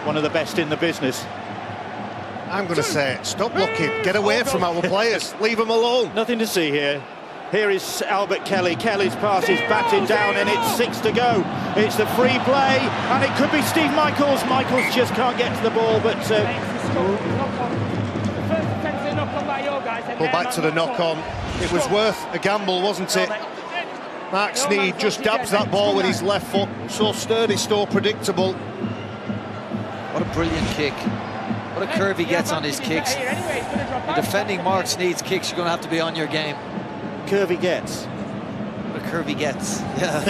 one of the best in the business. I'm going to say, stop looking, get away from our players, leave them alone. Nothing to see here. Here is Albert Kelly. Kelly's pass is batted down, and it's 6 to go. It's the free play, and it could be Steve Michaels. Michaels just can't get to the ball, but Go back to the knock-on. It was worth a gamble, wasn't it? Mark Sneed just dabs that ball with his left foot. So sturdy, so predictable. What a brilliant kick. What a curve he gets on his kicks. You're defending Mark Sneed's kicks, you're going to have to be on your game. Curve he gets. What a curve he gets. Yeah.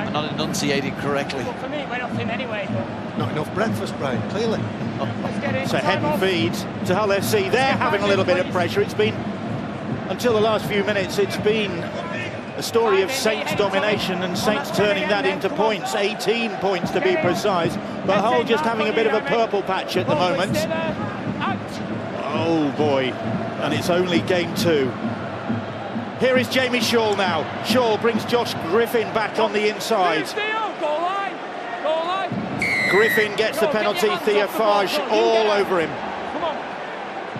I'm not enunciating correctly. Not enough breakfast, Brian, clearly. So head and feed to Hull FC. They're having a little bit of pressure. It's been, until the last few minutes, it's been a story of Saints domination and Saints turning that into points, 18 points to be precise. But Hull just having a bit of a purple patch at the moment. Oh boy, and it's only game 2. Here is Jamie Shaw now. Shaw brings Josh Griffin back on the inside. Griffin gets the penalty, Thea Fage all over him.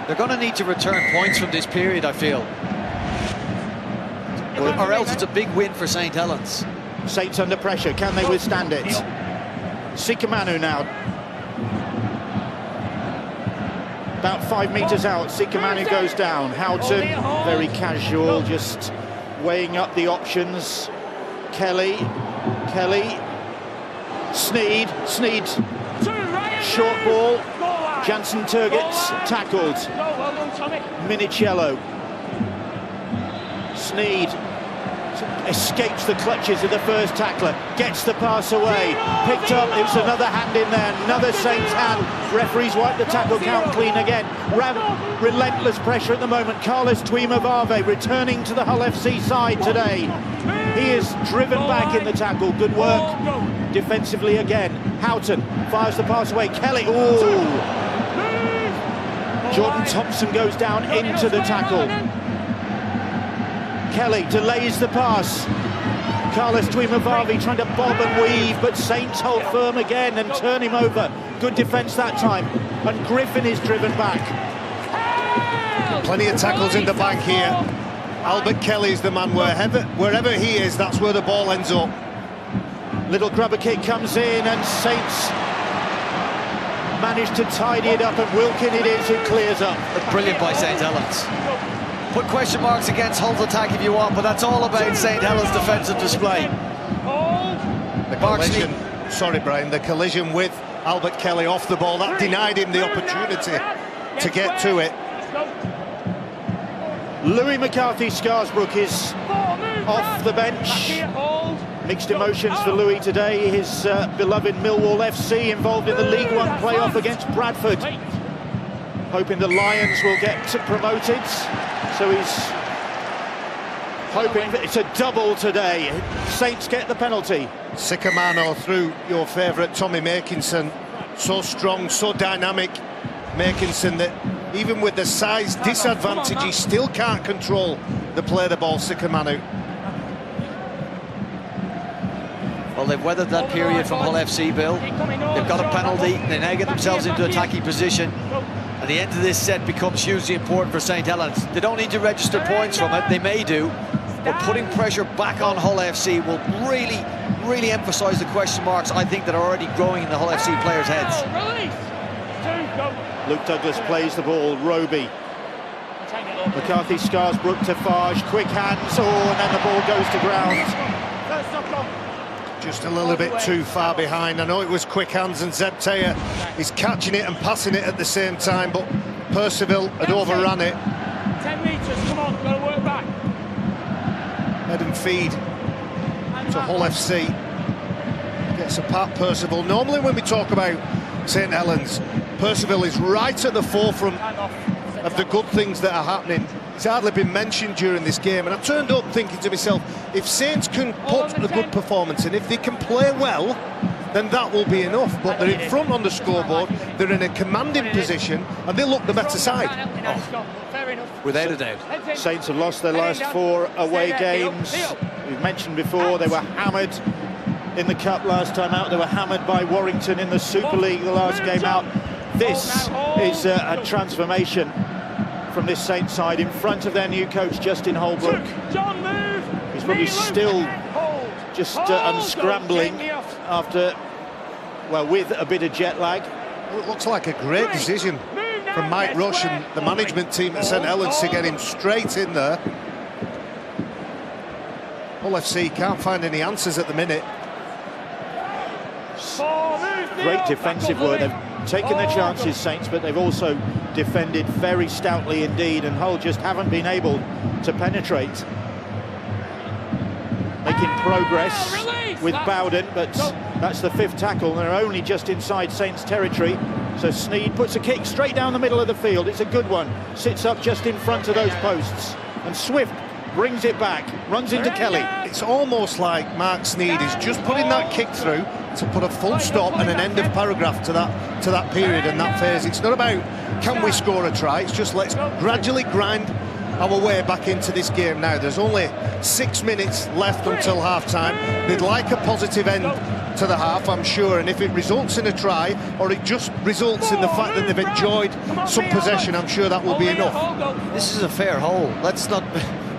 They're going to need to return points from this period, I feel. Or else it's a big win for St Helens. Saints under pressure, can they withstand it? Sikamanu now. About 5 metres out, Sikamanu goes down. Houghton, very casual, just weighing up the options. Kelly, Sneed, short ball, Jansen Turget's tackled. Well done, Tommy. Minicello. Sneed escapes the clutches of the first tackler, gets the pass away, picked up, it was another hand in there, another Saints hand. Referees wipe the tackle count clean again. Relentless pressure at the moment. Carlos Tuimavave returning to the Hull FC side today. He is driven back in the tackle. Good work defensively again. Houghton fires the pass away. Kelly, ooh! Jordan Thompson goes down into the tackle. Kelly delays the pass. Carlos Tuimavave trying to bob and weave, but Saints hold firm again and turn him over. Good defence that time. And Griffin is driven back. Plenty of tackles in the bank here. Albert Kelly's the man wherever he is, that's where the ball ends up. Little grubber kick comes in and Saints managed to tidy it up, and Wilkin it is who clears up. Brilliant by St Helens. Put question marks against Hull's attack if you want, but that's all about St Helens' defensive display. The collision, sorry Brian, the collision with Albert Kelly off the ball, that denied him the opportunity to get to it. Louis McCarthy-Scarsbrook is off the bench. Mixed emotions for Louis today. His beloved Millwall FC involved in the League One playoff against Bradford. Hoping the Lions will get promoted. So he's hoping that it's a double today. Saints get the penalty. Sicamano through your favourite Tommy Makinson. So strong, so dynamic. Makinson that even with the size disadvantage, he still can't control the play of the ball, Sicamano. Well, they've weathered that period from Hull FC, Bill. They've got a penalty, they now get themselves into attacking position, and the end of this set becomes hugely important for St Helens. They don't need to register points from it, they may do, but putting pressure back on Hull FC will really emphasise the question marks, I think, that are already growing in the Hull FC players' heads. Luke Douglas plays the ball, Roby. McCarthy-Scarsbrook to Farge, quick hands, and then the ball goes to ground. Just a little bit too far behind. I know it was quick hands and Zeb Taylor is catching it and passing it at the same time, but Percival had overrun it. 10 metres, come on, got to work back. Head and feed to Hull FC. Gets a pat, Percival. Normally when we talk about St Helens, Percival is right at the forefront of the good things that are happening. It's hardly been mentioned during this game, and I turned up thinking to myself, if Saints can put a good performance in, if they can play well, then that will be enough. But they're in front on the scoreboard, they're in a commanding position, and they look the better side. Without a doubt. Saints have lost their last 4 away games. We've mentioned before they were hammered in the Cup last time out. They were hammered by Warrington in the Super League the last game out. This is a transformation from this Saints side in front of their new coach Justin Holbrook. He's probably still just unscrambling after, well, with a bit of jet lag. Well, it looks like a great decision from Mike Rush and the management team at St Helens to get him straight in there. Hull FC can't find any answers at the minute. Great defensive work. They've taken their chances, Saints, but they've also defended very stoutly indeed, and Hull just haven't been able to penetrate. Making progress with Bowden, but that's the 5th tackle, and they're only just inside Saints territory. So Sneed puts a kick straight down the middle of the field. It's a good one. Sits up just in front of those posts, and Swift brings it back, runs into Kelly. It's almost like Mark Sneed is just putting that kick through to put a full stop and an end of paragraph to that period and that phase. It's not about can we score a try, it's just let's gradually grind our way back into this game now. There's only 6 minutes left until half-time. They'd like a positive end to the half, I'm sure, and if it results in a try or it just results in the fact that they've enjoyed some possession, I'm sure that will be enough. This is a fair hole, let's not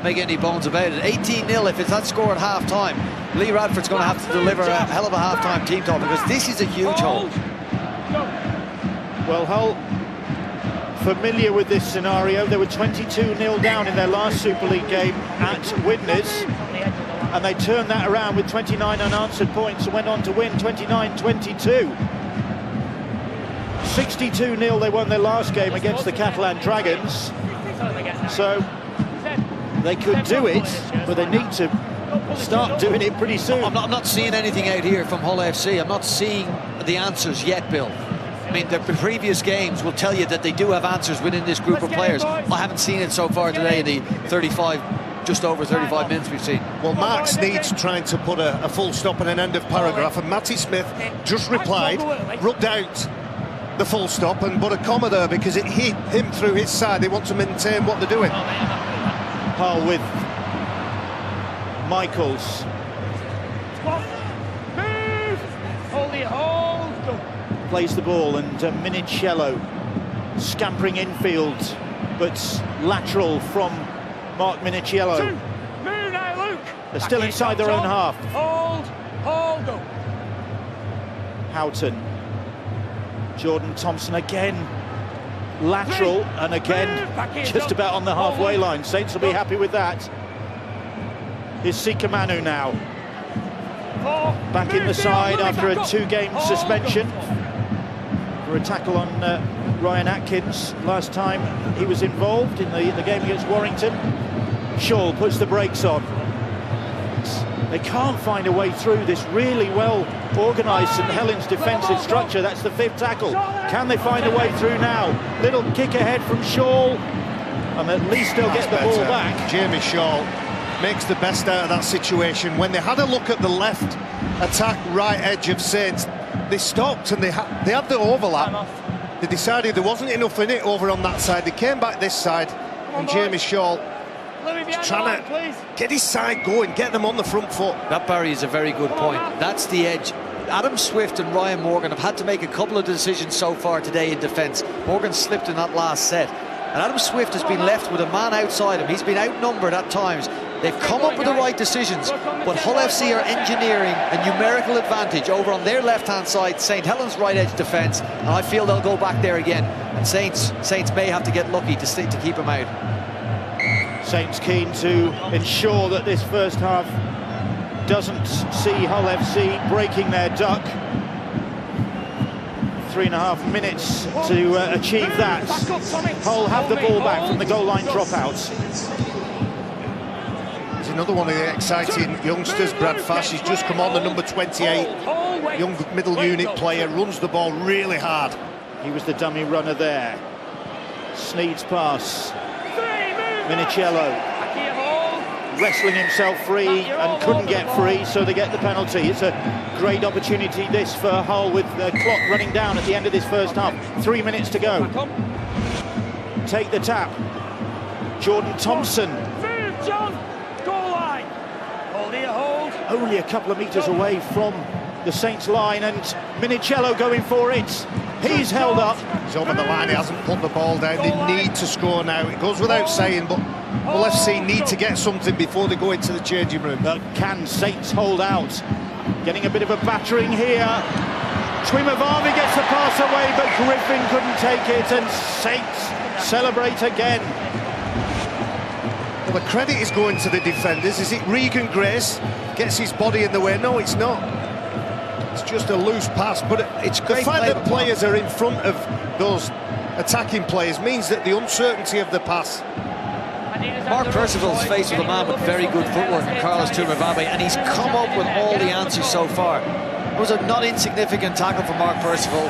make any bones about it. 18-0 if it's that score at half-time. Lee Radford's going to have to deliver a hell of a half-time team talk, because this is a huge hole. Well, Hull familiar with this scenario. They were 22-0 down in their last Super League game at Widnes, and they turned that around with 29 unanswered points and went on to win 29-22. 62-0 they won their last game against the Catalan Dragons. So they could do it, but they need to start doing it pretty soon. I'm not seeing anything out here from Hull FC. I'm not seeing the answers yet, Bill. I mean, the previous games will tell you that they do have answers within this group of players. I haven't seen it so far today in the just over 35 minutes we've seen. Well, Mark Sneed's trying to put a full stop and an end of paragraph, and Matty Smith just replied, rubbed out the full stop and put a comma there because it hit him through his side. They want to maintain what they're doing. Hull with Michaels. Plays the ball, and Minicello scampering infield, but lateral from Mark Minicello. They're still inside their own half. Hold, go. Houghton. Jordan Thompson again. Lateral, and again just about on the halfway line. Saints will be happy with that. Here's Sikamanu now. Back in the side after a 2-game suspension for a tackle on Ryan Atkins last time he was involved in the game against Warrington. Shaw puts the brakes on. They can't find a way through this really well organised St Helens defensive structure. That's the 5th tackle. Can they find a way through now? Little kick ahead from Shaw, and at least they'll get the ball back. Jamie Shaw makes the best out of that situation. When they had a look at the left attack right edge of Saints, they stopped and they had the overlap. They decided there wasn't enough in it over on that side. They came back this side, and Jamie Shaw trying to get his side going, get them on the front foot. That, Barry, is a very good point. That's the edge. Adam Swift and Ryan Morgan have had to make a couple of decisions so far today in defence. Morgan slipped in that last set, and Adam Swift has been left with a man outside him. He's been outnumbered at times. They've come up with the right decisions, but Hull FC are engineering a numerical advantage over on their left-hand side, St Helens right edge defence, and I feel they'll go back there again. And Saints may have to get lucky to keep him out. Saints keen to ensure that this first half doesn't see Hull FC breaking their duck. 3.5 minutes to achieve that. Hull have the ball back from the goal line dropouts. There's another one of the exciting youngsters, Brad Fash. He's just come on, the number 28, young middle unit player, runs the ball really hard. He was the dummy runner there. Sneed's pass. Minicello wrestling himself free and couldn't get free, so they get the penalty. It's a great opportunity this for Hull, with the clock running down at the end of this first half. 3 minutes to go. Take the tap. Jordan Thompson. Only a couple of metres away from the Saints line, and Minicello going for it. He's held up. He's over the line, he hasn't put the ball down. They need to score now. It goes without saying, but Hull FC need to get something before they go into the changing room. But can Saints hold out? Getting a bit of a battering here. Twimavami gets the pass away, but Griffin couldn't take it, and Saints celebrate again. Well, the credit is going to the defenders. Is it Regan Grace gets his body in the way? No, it's not. It's just a loose pass, but it's the fact that players are in front of those attacking players means that the uncertainty of the pass. Mark Percival's faced with a man with very good footwork in Carlos Twimavami, and he's come up with all the answers so far. It was a not insignificant tackle from Mark Percival.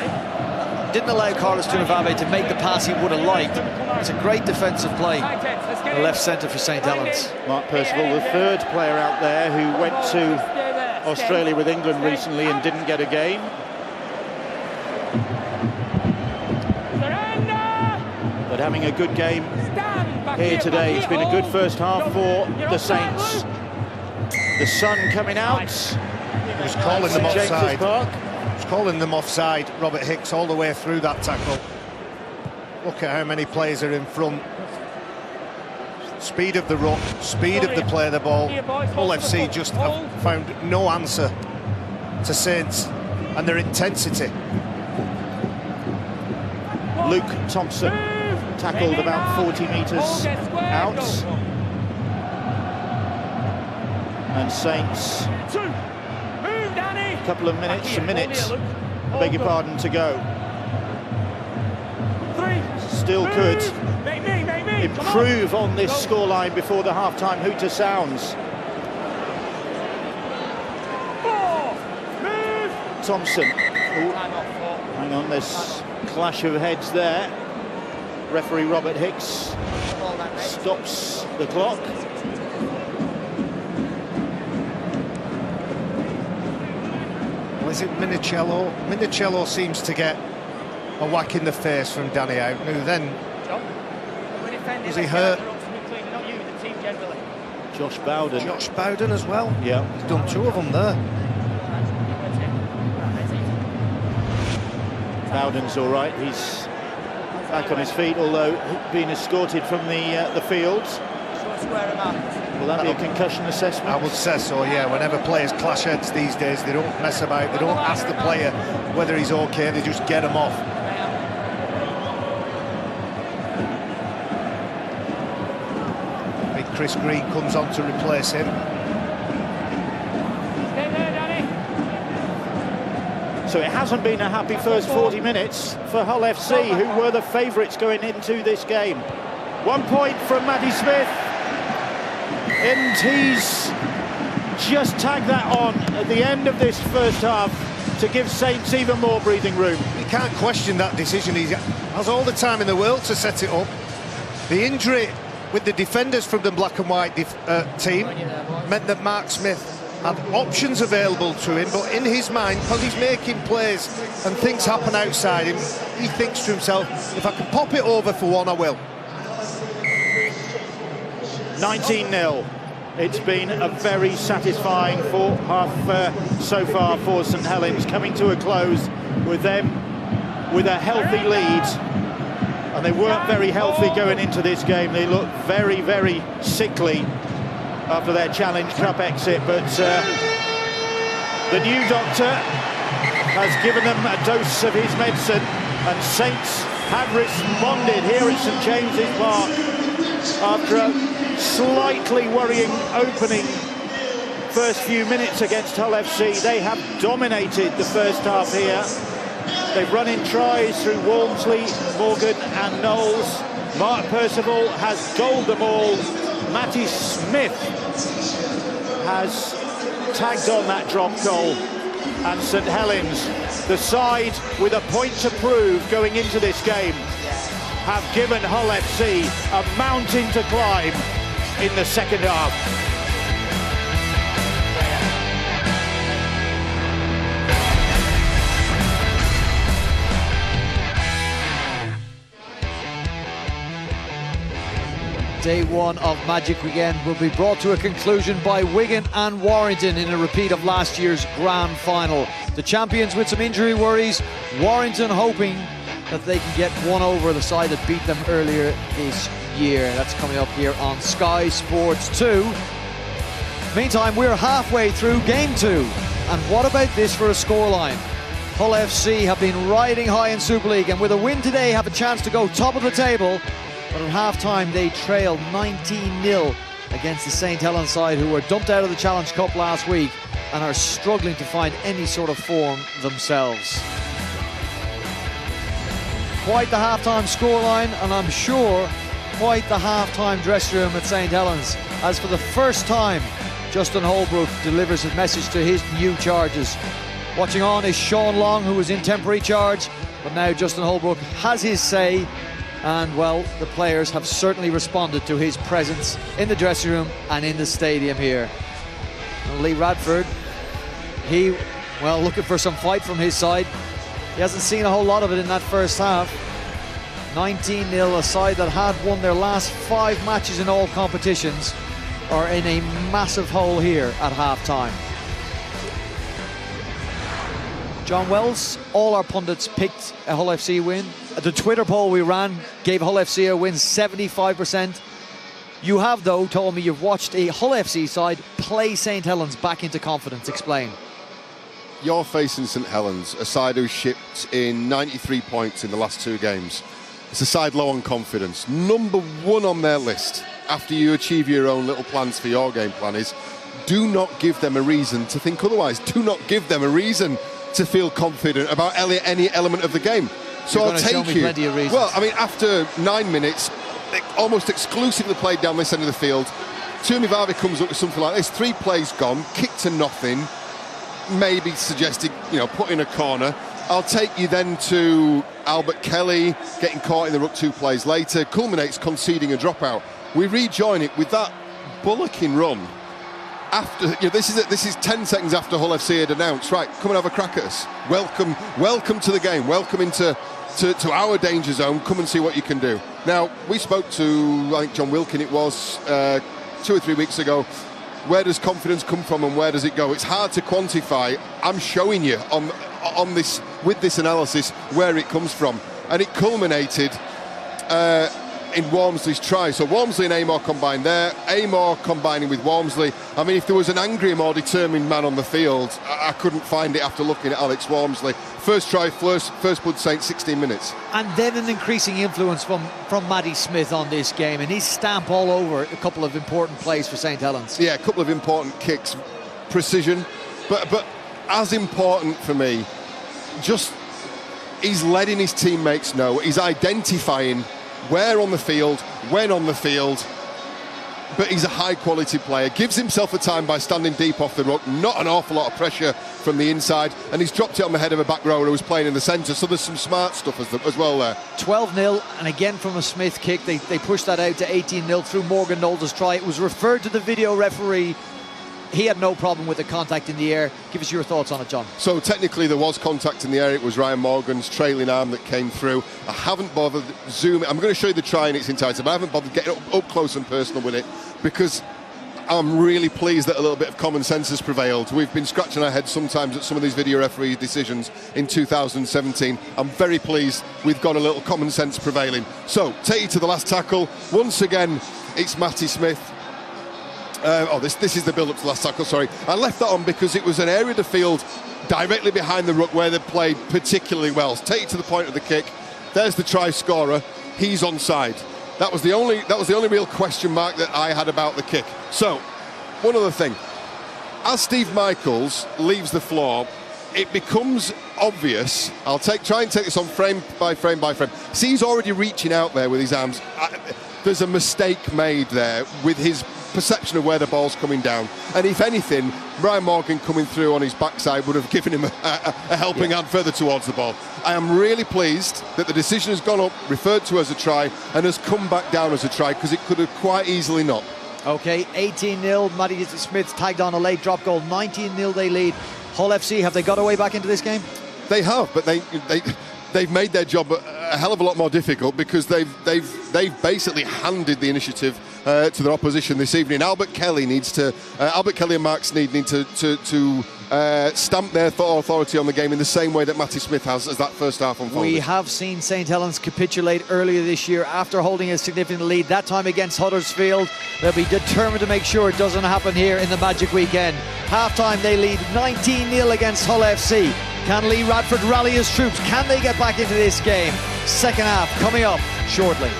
Didn't allow Carlos Twimavami to make the pass he would have liked. It's a great defensive play. The left centre for St Helens. Mark Percival, the third player out there who went to Australia with England recently and didn't get a game. But having a good game here today. It's been a good first half for the Saints. The sun coming out. He was calling them offside. He was calling them offside, Robert Hicks, all the way through that tackle. Look at how many players are in front. Speed of the ruck, speed of the play of the ball. Hull FC just have found no answer to Saints and their intensity. Luke Thompson tackled about 40 metres out. And Saints, a couple of minutes, I beg your pardon, to go. still could improve on this scoreline before the half-time hooter sounds. Thompson. Ooh. Hang on, there's clash of heads there. Referee Robert Hicks stops the clock. Well, is it Minicello? Minicello seems to get a whack in the face from Danny out. Who then was he hurt? Josh Bowden. Josh Bowden as well. Yeah, he's done 2 of them there. Bowden's all right. He's back on his feet, although being escorted from the field. Will that be a concussion assessment? I would say so, yeah. Whenever players clash heads these days, they don't mess about. They don't ask the player whether he's okay. They just get him off. Big Chris Green comes on to replace him. So it hasn't been a happy first 40 minutes for Hull FC, who were the favourites going into this game. 1 point from Matty Smith, and he's just tagged that on at the end of this first half to give Saints even more breathing room. You can't question that decision. He has all the time in the world to set it up. The injury with the defenders from the black and white team meant that Mark Smith had options available to him, but in his mind, because he's making plays and things happen outside him, he thinks to himself, if I can pop it over for one, I will. 19-0. It's been a very satisfying half so far for St Helens, coming to a close with them with a healthy lead. And they weren't very healthy going into this game. They looked very, very sickly after their Challenge Cup exit, but the new doctor has given them a dose of his medicine, and Saints have responded here at St James's Park after a slightly worrying opening first few minutes against Hull FC. They have dominated the first half here. They've run in tries through Walmsley, Morgan and Knowles. Mark Percival has goaled them all. Matty Smith has tagged on that drop goal, and St Helens, the side with a point to prove going into this game, have given Hull FC a mountain to climb in the second half. Day 1 of Magic Weekend will be brought to a conclusion by Wigan and Warrington in a repeat of last year's grand final. The champions with some injury worries, Warrington hoping that they can get one over the side that beat them earlier this year. That's coming up here on Sky Sports 2. Meantime, we're halfway through Game 2. And what about this for a scoreline? Hull FC have been riding high in Super League, and with a win today have a chance to go top of the table. But at half-time, they trailed 19-0 against the St Helens side, who were dumped out of the Challenge Cup last week and are struggling to find any sort of form themselves. Quite the half-time scoreline, and I'm sure quite the half-time dressing room at St Helens, as for the first time, Justin Holbrook delivers his message to his new charges. Watching on is Sean Long, who was in temporary charge, but now Justin Holbrook has his say. And, well, the players have certainly responded to his presence in the dressing room and in the stadium here. And Lee Radford, looking for some fight from his side. He hasn't seen a whole lot of it in that first half. 19-0, a side that had won their last 5 matches in all competitions, are in a massive hole here at half-time. John Wells, all our pundits picked a Hull FC win. The Twitter poll we ran gave Hull FC a win 75%. You have, though, told me you've watched a Hull FC side play St Helens back into confidence. Explain. You're facing St Helens, a side who shipped in 93 points in the last 2 games. It's a side low on confidence. Number 1 on their list, after you achieve your own little plans for your game plan, is do not give them a reason to think otherwise. Do not give them a reason to feel confident about any element of the game. So You're I'll gonna show take me you. plenty of reasons. Well, I mean, after 9 minutes, they almost exclusively played down this end of the field. Tumivavi comes up with something like this: 3 plays gone, kick to nothing, maybe suggested, put in a corner. I'll take you then to Albert Kelly getting caught in the ruck 2 plays later, culminates conceding a dropout. We rejoin it with that bullocking run. After this is 10 seconds after Hull FC had announced, right, come and have a crack at us. Welcome to the game. Welcome into our danger zone. Come and see what you can do. Now, we spoke to, I think John Wilkin it was 2 or 3 weeks ago. Where does confidence come from and where does it go? It's hard to quantify. I'm showing you on this, with this analysis, where it comes from, and it culminated in Walmsley's try. So Walmsley and Amor combined there, Amor combining with Walmsley. I mean, if there was an angrier, more determined man on the field, I couldn't find it after looking at Alex Walmsley. First try, first Blood Saints, 16 minutes. And then an increasing influence from Matty Smith on this game, and his stamp all over a couple of important plays for St Helens. Yeah, a couple of important kicks, precision, but as important for me, just he's letting his teammates know, he's identifying where on the field, when on the field, but he's a high-quality player. Gives himself a time by standing deep off the ruck, not an awful lot of pressure from the inside, and he's dropped it on the head of a back rower who was playing in the centre, so there's some smart stuff as well there. 12-0, and again from a Smith kick, they pushed that out to 18-0 through Morgan Knowles' try. It was referred to the video referee. He had no problem with the contact in the air. Give us your thoughts on it, John. So technically there was contact in the air. It was Ryan Morgan's trailing arm that came through. I haven't bothered zooming. I'm going to show you the try in its entirety, but I haven't bothered getting up close and personal with it because I'm really pleased that a little bit of common sense has prevailed. We've been scratching our heads sometimes at some of these video referee decisions in 2017. I'm very pleased we've got a little common sense prevailing. So, take you to the last tackle. Once again, it's Matty Smith. This is the build-up to the last tackle, sorry. I left that on because it was an area of the field directly behind the ruck where they played particularly well. Take it to the point of the kick. There's the try scorer. He's onside. That was the only real question mark that I had about the kick. So, one other thing. As Steve Michaels leaves the floor, it becomes obvious. I'll try and take this on frame by frame by frame. See, he's already reaching out there with his arms. There's a mistake made there with his perception of where the ball's coming down, and if anything, Brian Morgan coming through on his backside would have given him a helping hand further towards the ball. I am really pleased that the decision has gone up, referred to as a try, and has come back down as a try, because it could have quite easily not. Okay, 18-0, Matty Smith tagged on a late drop goal, 19-0 they lead. Hull FC, have they got a way back into this game? They have, but they've made their job a hell of a lot more difficult, because they've basically handed the initiative to their opposition this evening. Albert Kelly and Mark Sneed need to stamp their authority on the game in the same way that Matty Smith has as that first half unfolded. We have seen St Helens capitulate earlier this year after holding a significant lead, that time against Huddersfield. They'll be determined to make sure it doesn't happen here in the Magic Weekend. Half-time they lead 19-0 against Hull FC. Can Lee Radford rally his troops? Can they get back into this game? Second half coming up shortly.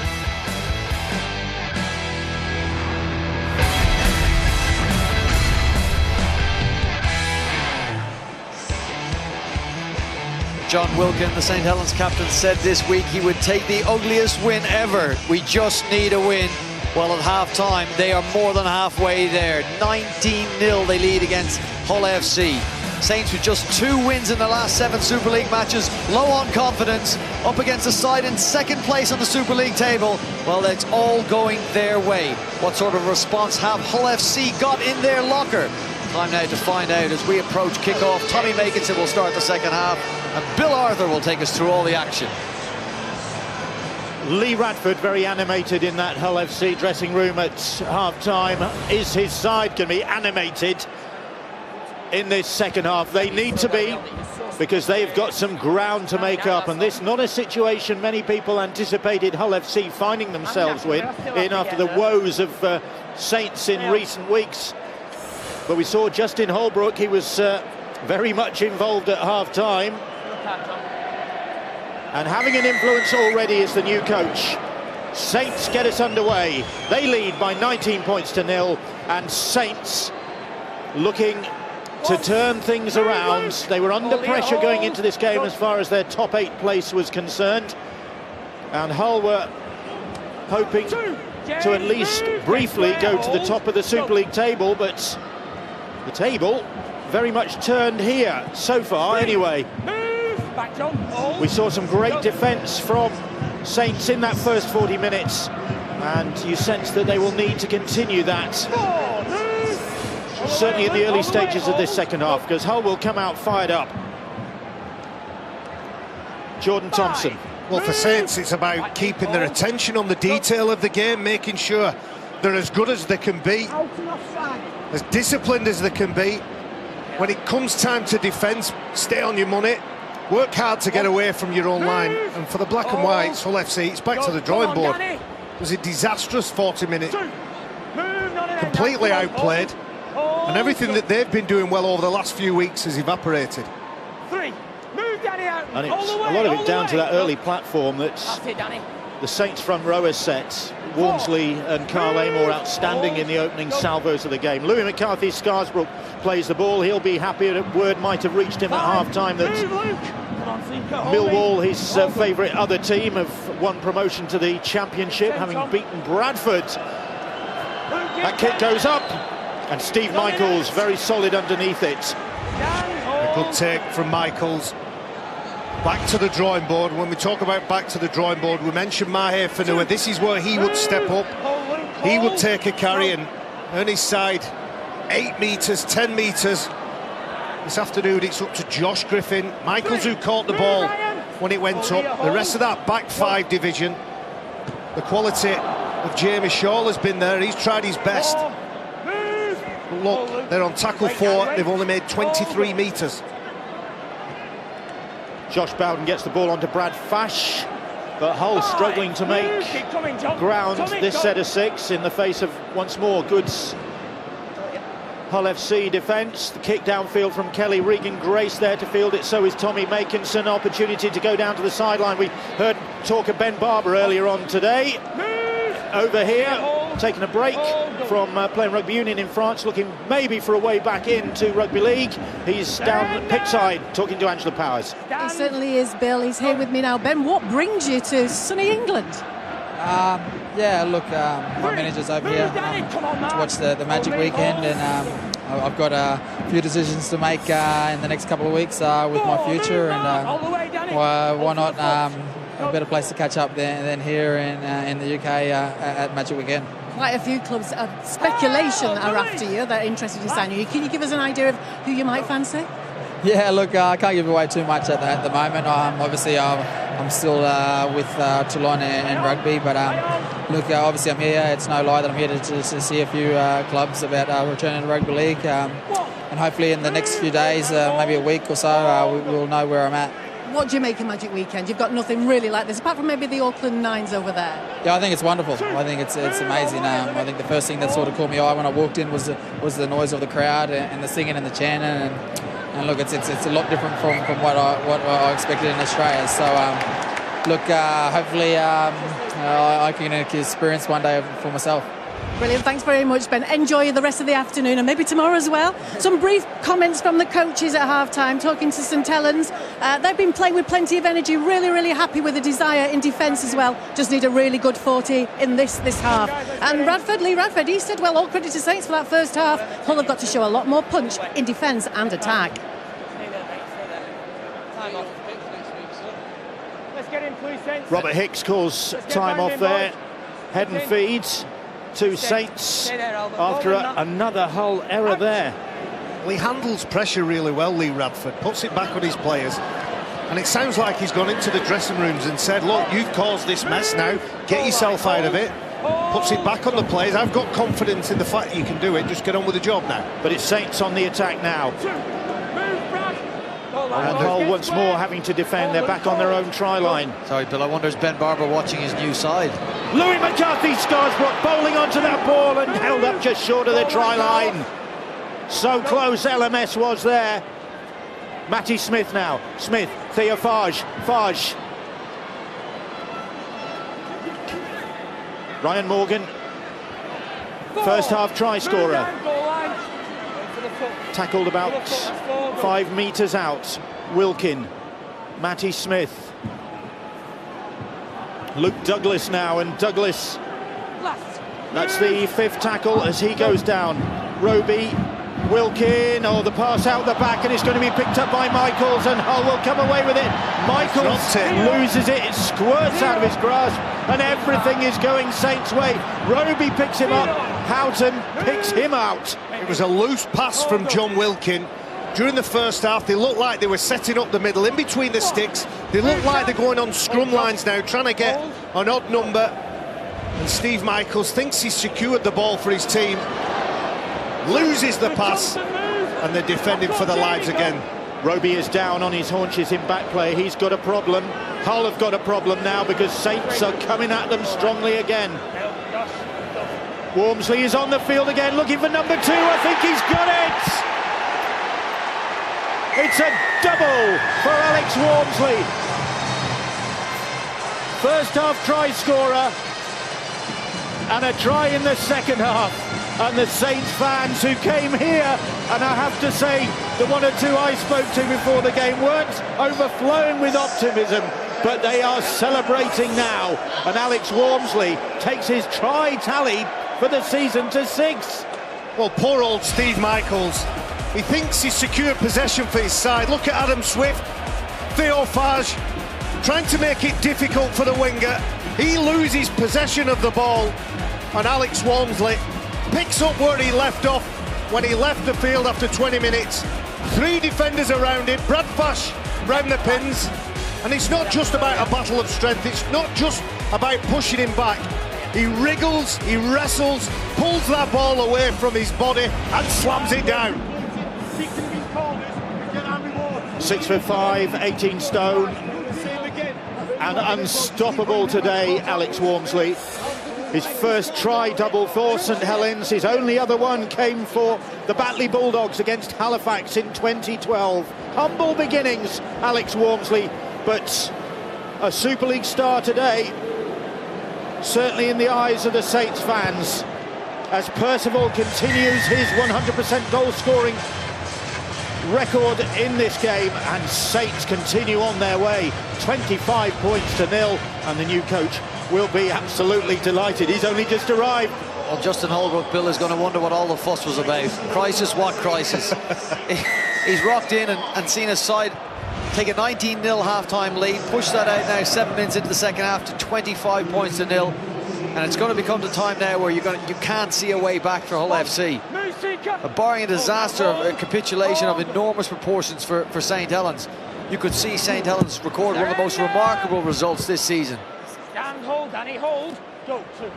John Wilkin, the St Helens captain, said this week he would take the ugliest win ever. We just need a win. Well, at half-time, they are more than halfway there. 19-0 they lead against Hull FC. Saints with just 2 wins in the last 7 Super League matches, low on confidence, up against a side in second place on the Super League table. Well, it's all going their way. What sort of response have Hull FC got in their locker? Time now to find out as we approach kickoff. Tommy Makinson will start the second half, and Bill Arthur will take us through all the action. Lee Radford very animated in that Hull FC dressing room at half-time. Is his side going to be animated in this second half? They need to be, because they've got some ground to make up, and this not a situation many people anticipated Hull FC finding themselves in after the woes of Saints in recent weeks. But we saw Justin Holbrook, he was very much involved at half-time, and having an influence already as the new coach. Saints get us underway. They lead by 19 points to 0, and Saints looking to turn things around. They were under pressure going into this game as far as their top 8 place was concerned, and Hull were hoping to at least briefly go to the top of the Super League table, but the table very much turned here so far anyway. We saw some great defence from Saints in that first 40 minutes, and you sense that they will need to continue that, certainly in the early stages of this second half, because Hull will come out fired up. Jordan Thompson. Well, for Saints, it's about keeping their attention on the detail of the game, making sure they're as good as they can be, as disciplined as they can be. When it comes time to defence, stay on your money, work hard to get away from your own line. And for the black and whites, Hull FC, it's back to the drawing board. It was a disastrous 40 minutes, completely outplayed, and everything that they've been doing well over the last few weeks has evaporated. And it's a lot of it down to that early platform that the Saints front row has set. Walmsley and Carl Amor outstanding in the opening salvos of the game. Louis McCarthy, Scarsbrook plays the ball. He'll be happy that word might have reached him at half-time that Millwall, his favourite other team, have won promotion to the Championship, having beaten Bradford. That kick goes up, and Steve Michaels very solid underneath it. A good take from Michaels. Back to the drawing board. When we talk about back to the drawing board, we mentioned Mahe Fanua. This is where he would step up. He would take a carry and earn his side 8 metres, 10 metres. This afternoon it's up to Josh Griffin. Michaels, who caught the ball when it went up. The rest of that back 5 division, the quality of Jamie Shaw has been there. He's tried his best. But look, they're on tackle 4. They've only made 23 metres. Josh Bowden gets the ball onto Brad Fash, but Hull struggling to make ground this set of 6 in the face of, once more, good Hull FC defence. The kick downfield from Kelly. Regan Grace there to field it, so is Tommy Makinson. Opportunity to go down to the sideline. We heard talk of Ben Barber earlier on today. Over here, taking a break from playing rugby union in France, looking maybe for a way back into rugby league. He's down pitch side talking to Angela Powers. He certainly is, Bill. He's here with me now. Ben, what brings you to sunny England? Yeah, look, my manager's over here to watch the Magic weekend, and I've got a few decisions to make in the next couple of weeks with my future, and why not a better place to catch up than here in the UK at Magic Weekend. Quite a few clubs of speculation are after you. They're interested in signing you. Can you give us an idea of who you might fancy? Yeah, look, I can't give away too much at the moment. Obviously, I'm still with Toulon and rugby, but look, obviously I'm here. It's no lie that I'm here to see a few clubs about returning to rugby league, and hopefully in the next few days, maybe a week or so, we'll know where I'm at. What do you make of Magic Weekend? You've got nothing really like this, apart from maybe the Auckland Nines over there. Yeah, I think it's wonderful. I think it's amazing. I think the first thing that sort of caught me eye when I walked in was the noise of the crowd and the singing and the chanting. And look, it's a lot different from what I expected in Australia. So look, hopefully I can experience one day for myself. Brilliant, thanks very much, Ben. Enjoy the rest of the afternoon and maybe tomorrow as well. Some brief comments from the coaches at half-time, talking to St Helens. They've been playing with plenty of energy, really happy with the desire in defence as well. Just need a really good 40 in this half. And Lee Radford, he said, well, all credit to Saints for that first half. Hull have got to show a lot more punch in defence and attack. Robert Hicks calls time off there. Head and feeds to Saints after another Hull error there. Well, he handles pressure really well, Lee Radford, puts it back on his players, and it sounds like he's gone into the dressing rooms and said, look, you've caused this mess now, get yourself out of it. Puts it back on the players. I've got confidence in the fact that you can do it, just get on with the job now. But it's Saints on the attack now. And Hull once more having to defend. They're back on their own try line. Sorry, Bill, I wonder is Ben Barber watching his new side? Louis McCarthy, Scarsbrook bowling onto that ball and held up just short of the try line. So close LMS was there. Matty Smith now. Smith, Theo Fage. Ryan Morgan, first half try scorer. tackled about 5 metres out. Wilkin, Matty Smith, Luke Douglas now, and Douglas, that's the 5th tackle as he goes down. Roby, Wilkin, the pass out the back, and it's going to be picked up by Michaels, and Hull will come away with it. Michaels loses it, it squirts out of his grasp, and everything is going Saints' way. Roby picks him up, Houghton picks him out. It was a loose pass from John Wilkin. During the first half, they looked like they were setting up the middle, in between the sticks. They look like they're going on scrum lines now, trying to get an odd number. And Steve Michaels thinks he's secured the ball for his team, loses the pass, and they're defending for their lives again. Roby is down on his haunches in back play. He's got a problem. Hull have got a problem now because Saints are coming at them strongly again. Wormsley is on the field again, looking for number 2. I think he's got it! It's a double for Alex Wormsley. First half try scorer, and a try in the second half. And the Saints fans who came here, and I have to say, the 1 or 2 I spoke to before the game weren't overflowing with optimism, but they are celebrating now. And Alex Wormsley takes his try tally for the season to 6. Well, poor old Steve Michaels. He thinks he's secured possession for his side. Look at Adam Swift, Theo Fage, trying to make it difficult for the winger. He loses possession of the ball, and Alex Wormsley picks up where he left off when he left the field after 20 minutes. 3 defenders around him, Brad Fash round the pins, and it's not just about a battle of strength, it's not just about pushing him back. He wriggles, he wrestles, pulls that ball away from his body and slams it down. 6'5", 18 stone, and unstoppable today, Alex Wormsley. His first try double for St Helens. His only other one came for the Batley Bulldogs against Halifax in 2012. Humble beginnings, Alex Wormsley, but a Super League star today, certainly in the eyes of the Saints fans, as Percival continues his 100% goal scoring record in this game, and Saints continue on their way, 25 points to 0, and the new coach will be absolutely delighted. He's only just arrived. Well, Justin Holbrook, Bill, is going to wonder what all the fuss was about. Crisis, what crisis? He's rocked in and seen his side take a 19-0 half-time lead, push that out now 7 minutes into the second half to 25 points to 0. And it's going to become the time now where you can't see a way back for Hull FC. Barring a disaster of a capitulation of enormous proportions for St Helens, you could see St Helens record one of the most remarkable results this season. Stand, hold, Danny, hold. Go, 2.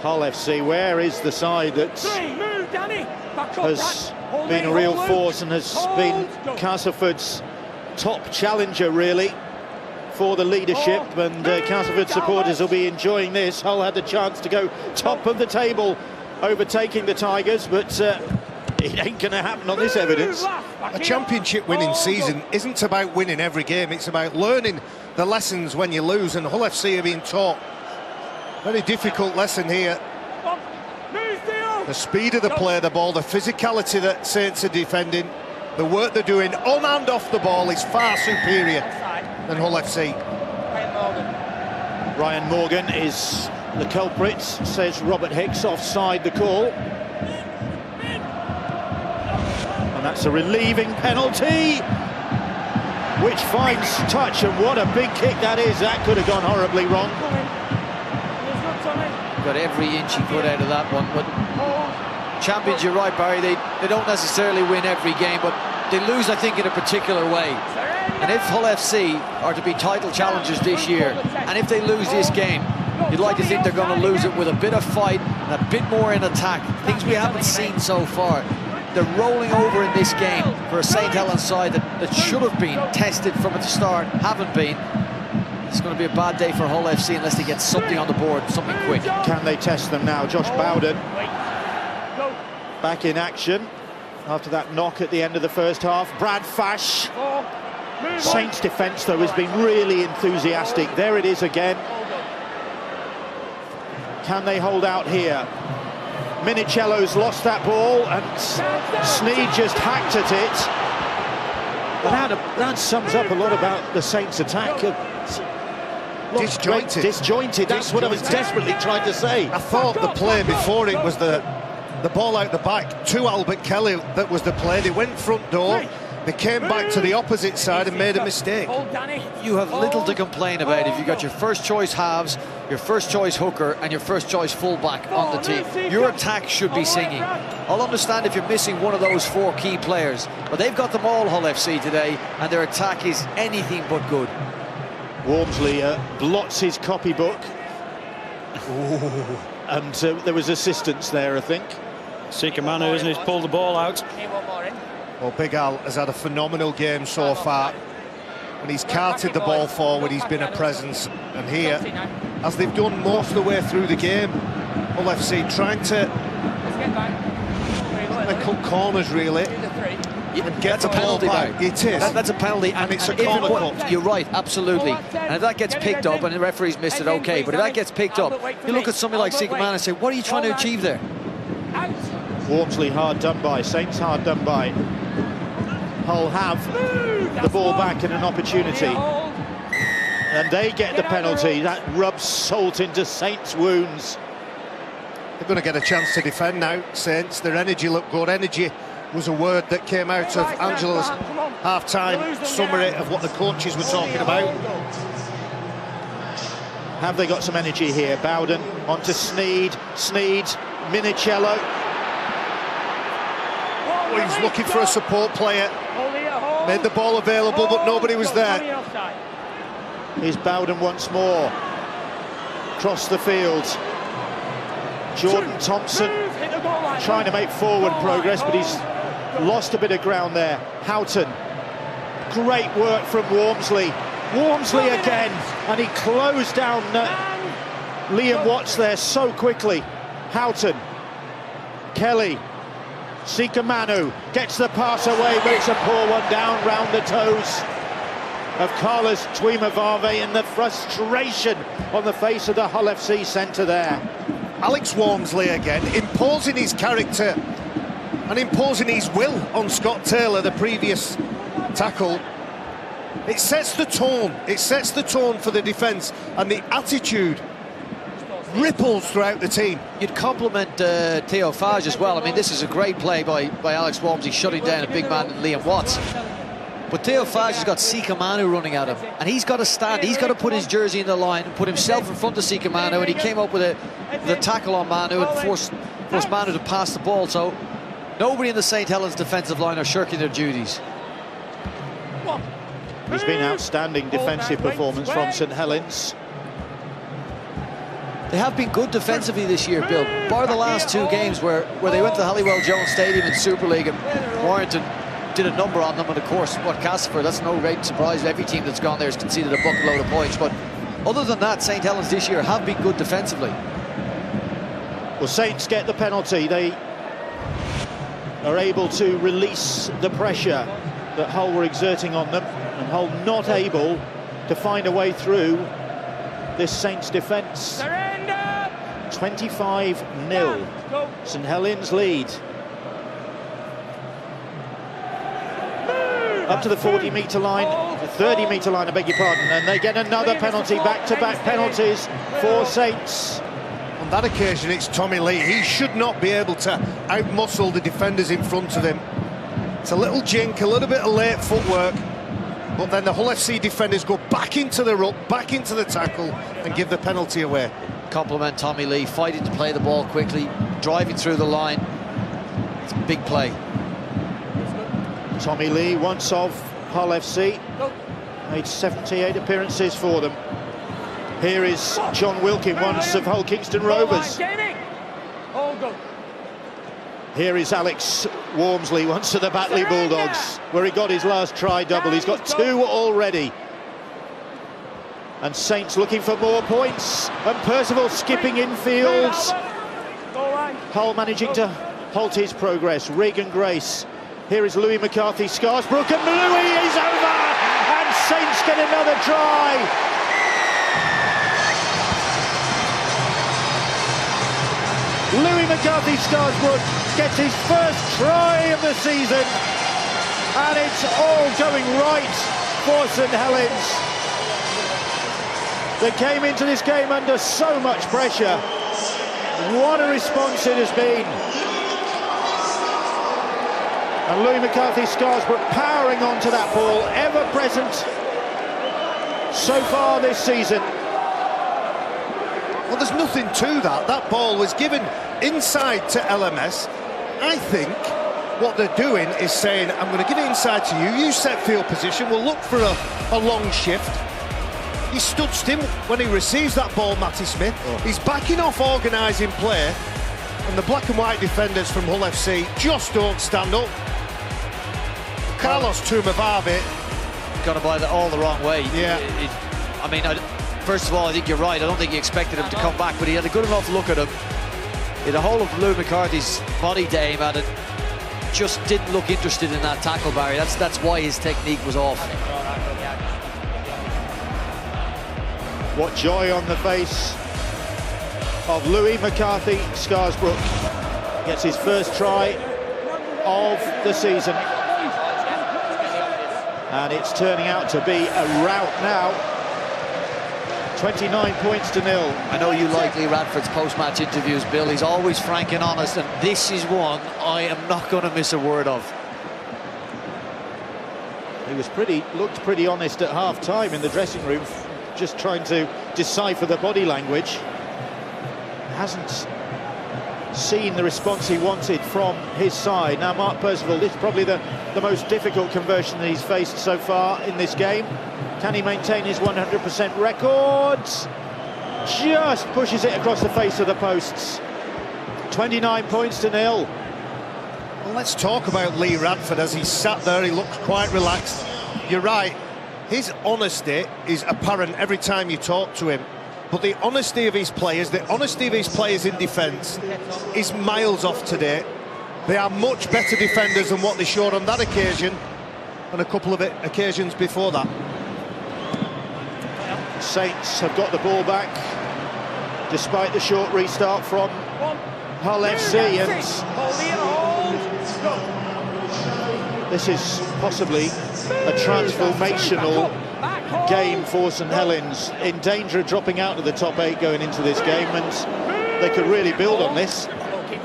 Hull FC, where is the side that Move, Danny. Back up, has been a real force and has been Castleford's top challenger, really, for the leadership, and Castleford supporters will be enjoying this. Hull had the chance to go top of the table, overtaking the Tigers, but it ain't going to happen on this evidence. A championship winning season isn't about winning every game, it's about learning the lessons when you lose, and Hull FC are being taught a very difficult lesson here. The speed of the play, the ball, the physicality that Saints are defending, the work they're doing on and off the ball is far superior than Hull FC. Ryan Morgan is the culprit, says Robert Hicks, offside the call. And that's a relieving penalty, which finds touch, and what a big kick that is. That could have gone horribly wrong. Got every inch he could out of that one, but champions, you're right, Barry, they don't necessarily win every game, but they lose, I think, in a particular way. And if Hull FC are to be title challengers this year, and if they lose this game, you'd like to think they're going to lose it with a bit of fight and a bit more in attack, things we haven't seen so far. They're rolling over in this game for a St Helens side that should have been tested from the start, haven't been. It's going to be a bad day for Hull FC unless they get something on the board, something quick. Can they test them now? Josh Bowden back in action after that knock at the end of the first half. Brad Fash. Saints' defence, though, has been really enthusiastic. There it is again. Can they hold out here? Minicello's lost that ball, and Sneed just hacked at it. But that sums up a lot about the Saints' attack. Disjointed. That's what I was desperately trying to say. I thought the play before it was the ball out the back to Albert Kelly that was the play. They went front door, they came back to the opposite side and made a mistake. You have little to complain about if you've got your first choice halves, your first choice hooker and your first choice fullback on the team. Your attack should be singing. I'll understand if you're missing one of those 4 key players, but they've got them all, Hull FC, today, and their attack is anything but good. Wormsley blots his copybook. And there was assistance there, I think. Sika Manu, isn't he? He's pulled the ball out. Well, Big Al has had a phenomenal game so far. When he's carted the ball forward, he's been a presence. And here, as they've done most of the way through the game, Hull FC trying to cut corners, really. And get the ball back. It is. That's a penalty, and it's a corner cut. You're right, absolutely. And if that gets picked up, and the referee's missed it, okay. But if that gets picked up, you look at somebody like Sika Manu and say, what are you trying to achieve there? Wormsley hard done by, Saints hard done by. Hull have the ball back and an opportunity. And they get the penalty. That rubs salt into Saints' wounds. They're going to get a chance to defend now, Saints. Their energy looked good. Energy was a word that came out of Angela's half-time summary of what the coaches were talking about. Have they got some energy here? Bowden onto Sneed, Minicello. Oh, he's looking for a support player. Made the ball available, but nobody was there. Here's Bowden once more. Across the field. Jordan Thompson trying to make forward progress, but he's lost a bit of ground there. Houghton. Great work from Wormsley. Wormsley again, and he closed down Liam Watts there so quickly. Houghton. Kelly. Sika Manu gets the pass away, makes a poor one down round the toes of Carlos Tuimavave, and the frustration on the face of the Hull FC centre there. Alex Wormsley again, imposing his character and imposing his will on Scott Taylor, the previous tackle. It sets the tone. It sets the tone for the defence, and the attitude ripples throughout the team. You'd compliment Theo Fage as well. I mean, this is a great play by Alex Wormsley, shutting down a big man in Liam Watts. But Theo Fage has got Sika Manu running at him, and he's got to stand. He's got to put his jersey in the line and put himself in front of Sika Manu, and he came up with a tackle on Manu and forced Manu to pass the ball. So nobody in the St Helens defensive line are shirking their duties. There's been outstanding defensive performance from St Helens. They have been good defensively this year, Bill, bar the last 2 games where they went to Halliwell Jones Stadium in Super League and Warrington did a number on them. And of course, what Castleford, that's no great surprise. Every team that's gone there has conceded a buckload of points. But other than that, St Helens this year have been good defensively. Well, Saints get the penalty. They are able to release the pressure that Hull were exerting on them, and Hull not able to find a way through this Saints defence. 25-0. St Helens lead. Up to the 40-metre line, the 30-metre line, I beg your pardon, and they get another penalty, back-to-back penalties for Saints. On that occasion, it's Tommy Lee. He should not be able to outmuscle the defenders in front of him. It's a little jink, a little bit of late footwork, but then the Hull FC defenders go back into the ruck, back into the tackle, and give the penalty away. Compliment Tommy Lee, fighting to play the ball quickly, driving through the line. It's a big play. Tommy Lee, once of Hull FC, made 78 appearances for them. Here is John Wilkin, once of Hull Kingston Rovers. Here is Alex Wormsley, once of the Batley Bulldogs, where he got his last try double. He's got 2 already. And Saints looking for more points, and Percival skipping infields. Hull managing to halt his progress. Regan Grace. Here is Louis McCarthy, Scarsbrook, and Louis is over! And Saints get another try! Louis McCarthy Scarsbrook gets his first try of the season, and it's all going right for St Helens. They came into this game under so much pressure. What a response it has been. And Louis McCarthy Scarsbrook powering onto that ball, ever present so far this season. Well, there's nothing to that. That ball was given inside to LMS. I think what they're doing is saying, I'm going to give it inside to you. You set field position. We'll look for a long shift. He stood still when he receives that ball, Matty Smith. He's backing off organising play. And the black and white defenders from Hull FC just don't stand up. Carlos Tumavavi got to buy that all the wrong way. Yeah. I mean, first of all, I think you're right. I don't think he expected him to come back, but he had a good enough look at him. He had a whole of Lou McCarthy's body to aim at it. Just didn't look interested in that tackle, Barry. That's why his technique was off. What joy on the face of Louis McCarthy Scarsbrook. Gets his first try of the season. And it's turning out to be a rout now. 29 points to 0. I know you like Lee Radford's post-match interviews, Bill. He's always frank and honest, and this is one I am not going to miss a word of. He was looked pretty honest at half-time in the dressing room, just trying to decipher the body language. Hasn't seen the response he wanted from his side. Now, Mark Percival, this is probably the most difficult conversion that he's faced so far in this game. Can he maintain his 100% record? Just pushes it across the face of the posts. 29 points to 0. Well, let's talk about Lee Radford. As he sat there, he looked quite relaxed. You're right, his honesty is apparent every time you talk to him. But the honesty of his players, in defence, is miles off today. They are much better defenders than what they showed on that occasion and a couple of occasions before that. Saints have got the ball back despite the short restart from Hull FC, and this is possibly a transformational game for St Helens, in danger of dropping out of the top 8 going into this game, and they could really build on this.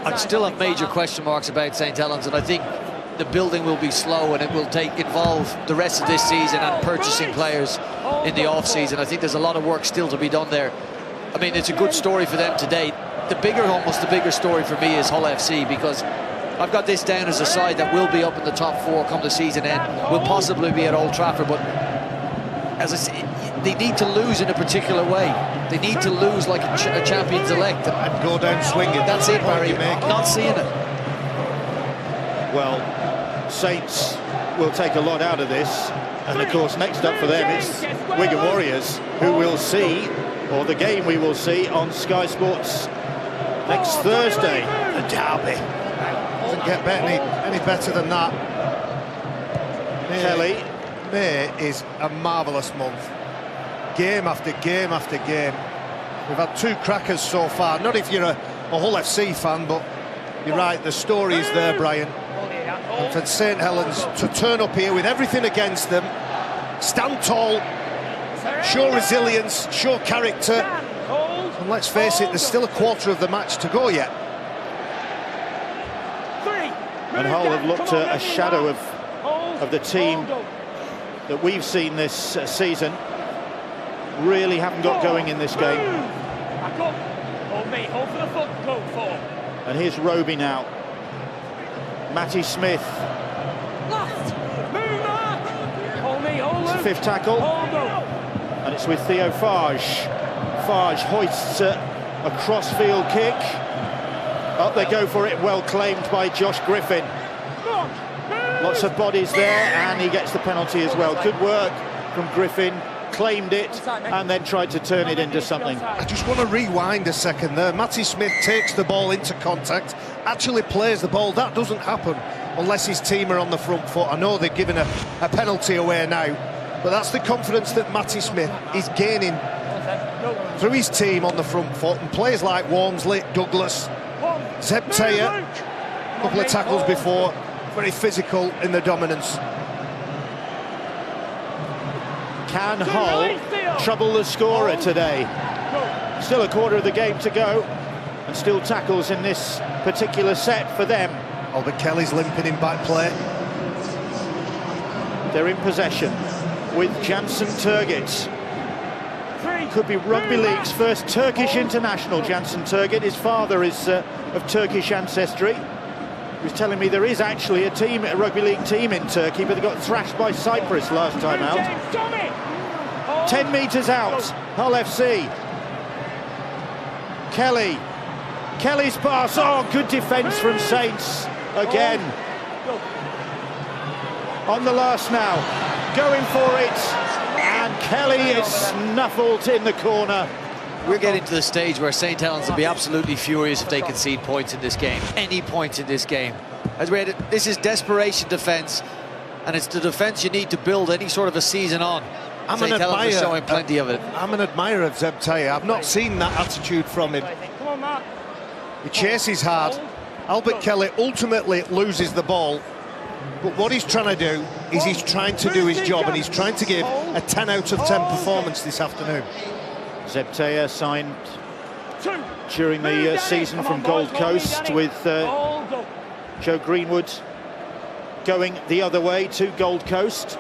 I still have major question marks about St Helens, and I think the building will be slow, and it will involve the rest of this season and purchasing players in the off-season. I think there's a lot of work still to be done there. I mean, it's a good story for them today. Almost the bigger story for me is Hull FC, because I've got this down as a side that will be up in the top 4 come the season end, will possibly be at Old Trafford, but as I say, they need to lose in a particular way. They need to lose like a champions elect and go down swinging. That's it, Barry. I'm not seeing it. Well, Saints will take a lot out of this, and of course next up for them it's Wigan Warriors, who we'll see, or the game we will see on Sky Sports next Thursday. The derby doesn't get any better than that. Kelly. May is a marvellous month. Game after game after game. We've had 2 crackers so far. Not if you're a Hull FC fan, but you're right, the story is there, Brian. And for St Helens to turn up here with everything against them, stand tall, show resilience, show character, and let's face it, there's still a quarter of the match to go yet. And Hull have looked at a shadow of the team that we've seen this season. Really haven't got going in this game. Back up. Hold me. Hold for the foot. Go for. And here's Roby now. Matty Smith. Left. Move on. Hold me. Hold It's him. the 5th tackle. Hold him. And it's with Theo Farge. Farge hoists a cross-field kick. Up they go for it. Well claimed by Josh Griffin. Lots of bodies there, and he gets the penalty as well. Good work from Griffin. Claimed it and then tried to turn it into something. I just want to rewind a second there. Matty Smith takes the ball into contact, actually plays the ball. That doesn't happen unless his team are on the front foot. I know they're giving a penalty away now, but that's the confidence that Matty Smith is gaining through his team on the front foot, and players like Walmsley, Douglas, Zebtaya, a couple of tackles before, very physical in the dominance. Can Hull trouble the scorer today? Still a quarter of the game to go, and still tackles in this particular set for them. Albert Kelly's limping in back play. They're in possession with Jansen Turgit. Could be Rugby League's first Turkish international, Jansen Turgit. His father is of Turkish ancestry. He was telling me there is actually a Rugby League team in Turkey, but they got thrashed by Cyprus last time out. 10 metres out, Hull FC. Kelly's pass, oh, good defence from Saints again. On the last now, going for it. And Kelly is snuffled in the corner. We're getting to the stage where St Helens will be absolutely furious if they concede points in this game. Any points in this game. This is desperation defence, and it's the defence you need to build any sort of a season on. St Helens is showing plenty of it. I'm an admirer of Zebtaya. I've not seen that attitude from him. He chases hard. Albert Kelly ultimately loses the ball. But what he's trying to do is he's trying to do his job, and he's trying to give a 10 out of 10 performance this afternoon. Zebtaya signed during the season from Gold Coast with Joe Greenwood going the other way to Gold Coast.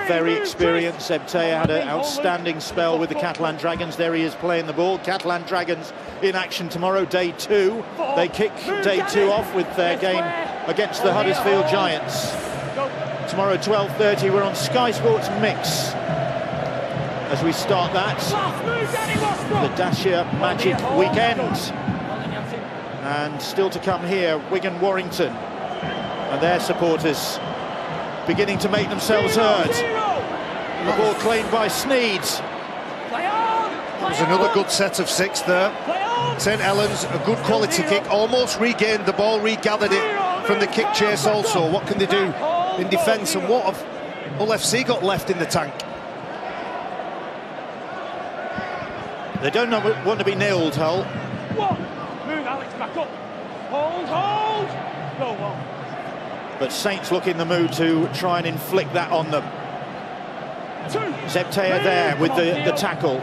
Very experienced. Zebtaya had an outstanding spell with the Catalan Dragons. There he is playing the ball. Catalan Dragons in action tomorrow, day 2. They kick day 2 off with their game against the Huddersfield Giants. Tomorrow 12:30 we're on Sky Sports Mix as we start that, the Dasher Magic Weekend. And still to come here, Wigan Warrington and their supporters beginning to make themselves heard. The ball claimed by Sneed. There's another good set of 6 there. St Helens, a good quality kick, almost regained the ball, regathered it from the kick chase also. What can they do in defence, and what have Hull FC got left in the tank? They don't want to be nilled, Hull. Move Alex back up. Hold. Go on. But Saints look in the mood to try and inflict that on them. Zebtaya there with the tackle.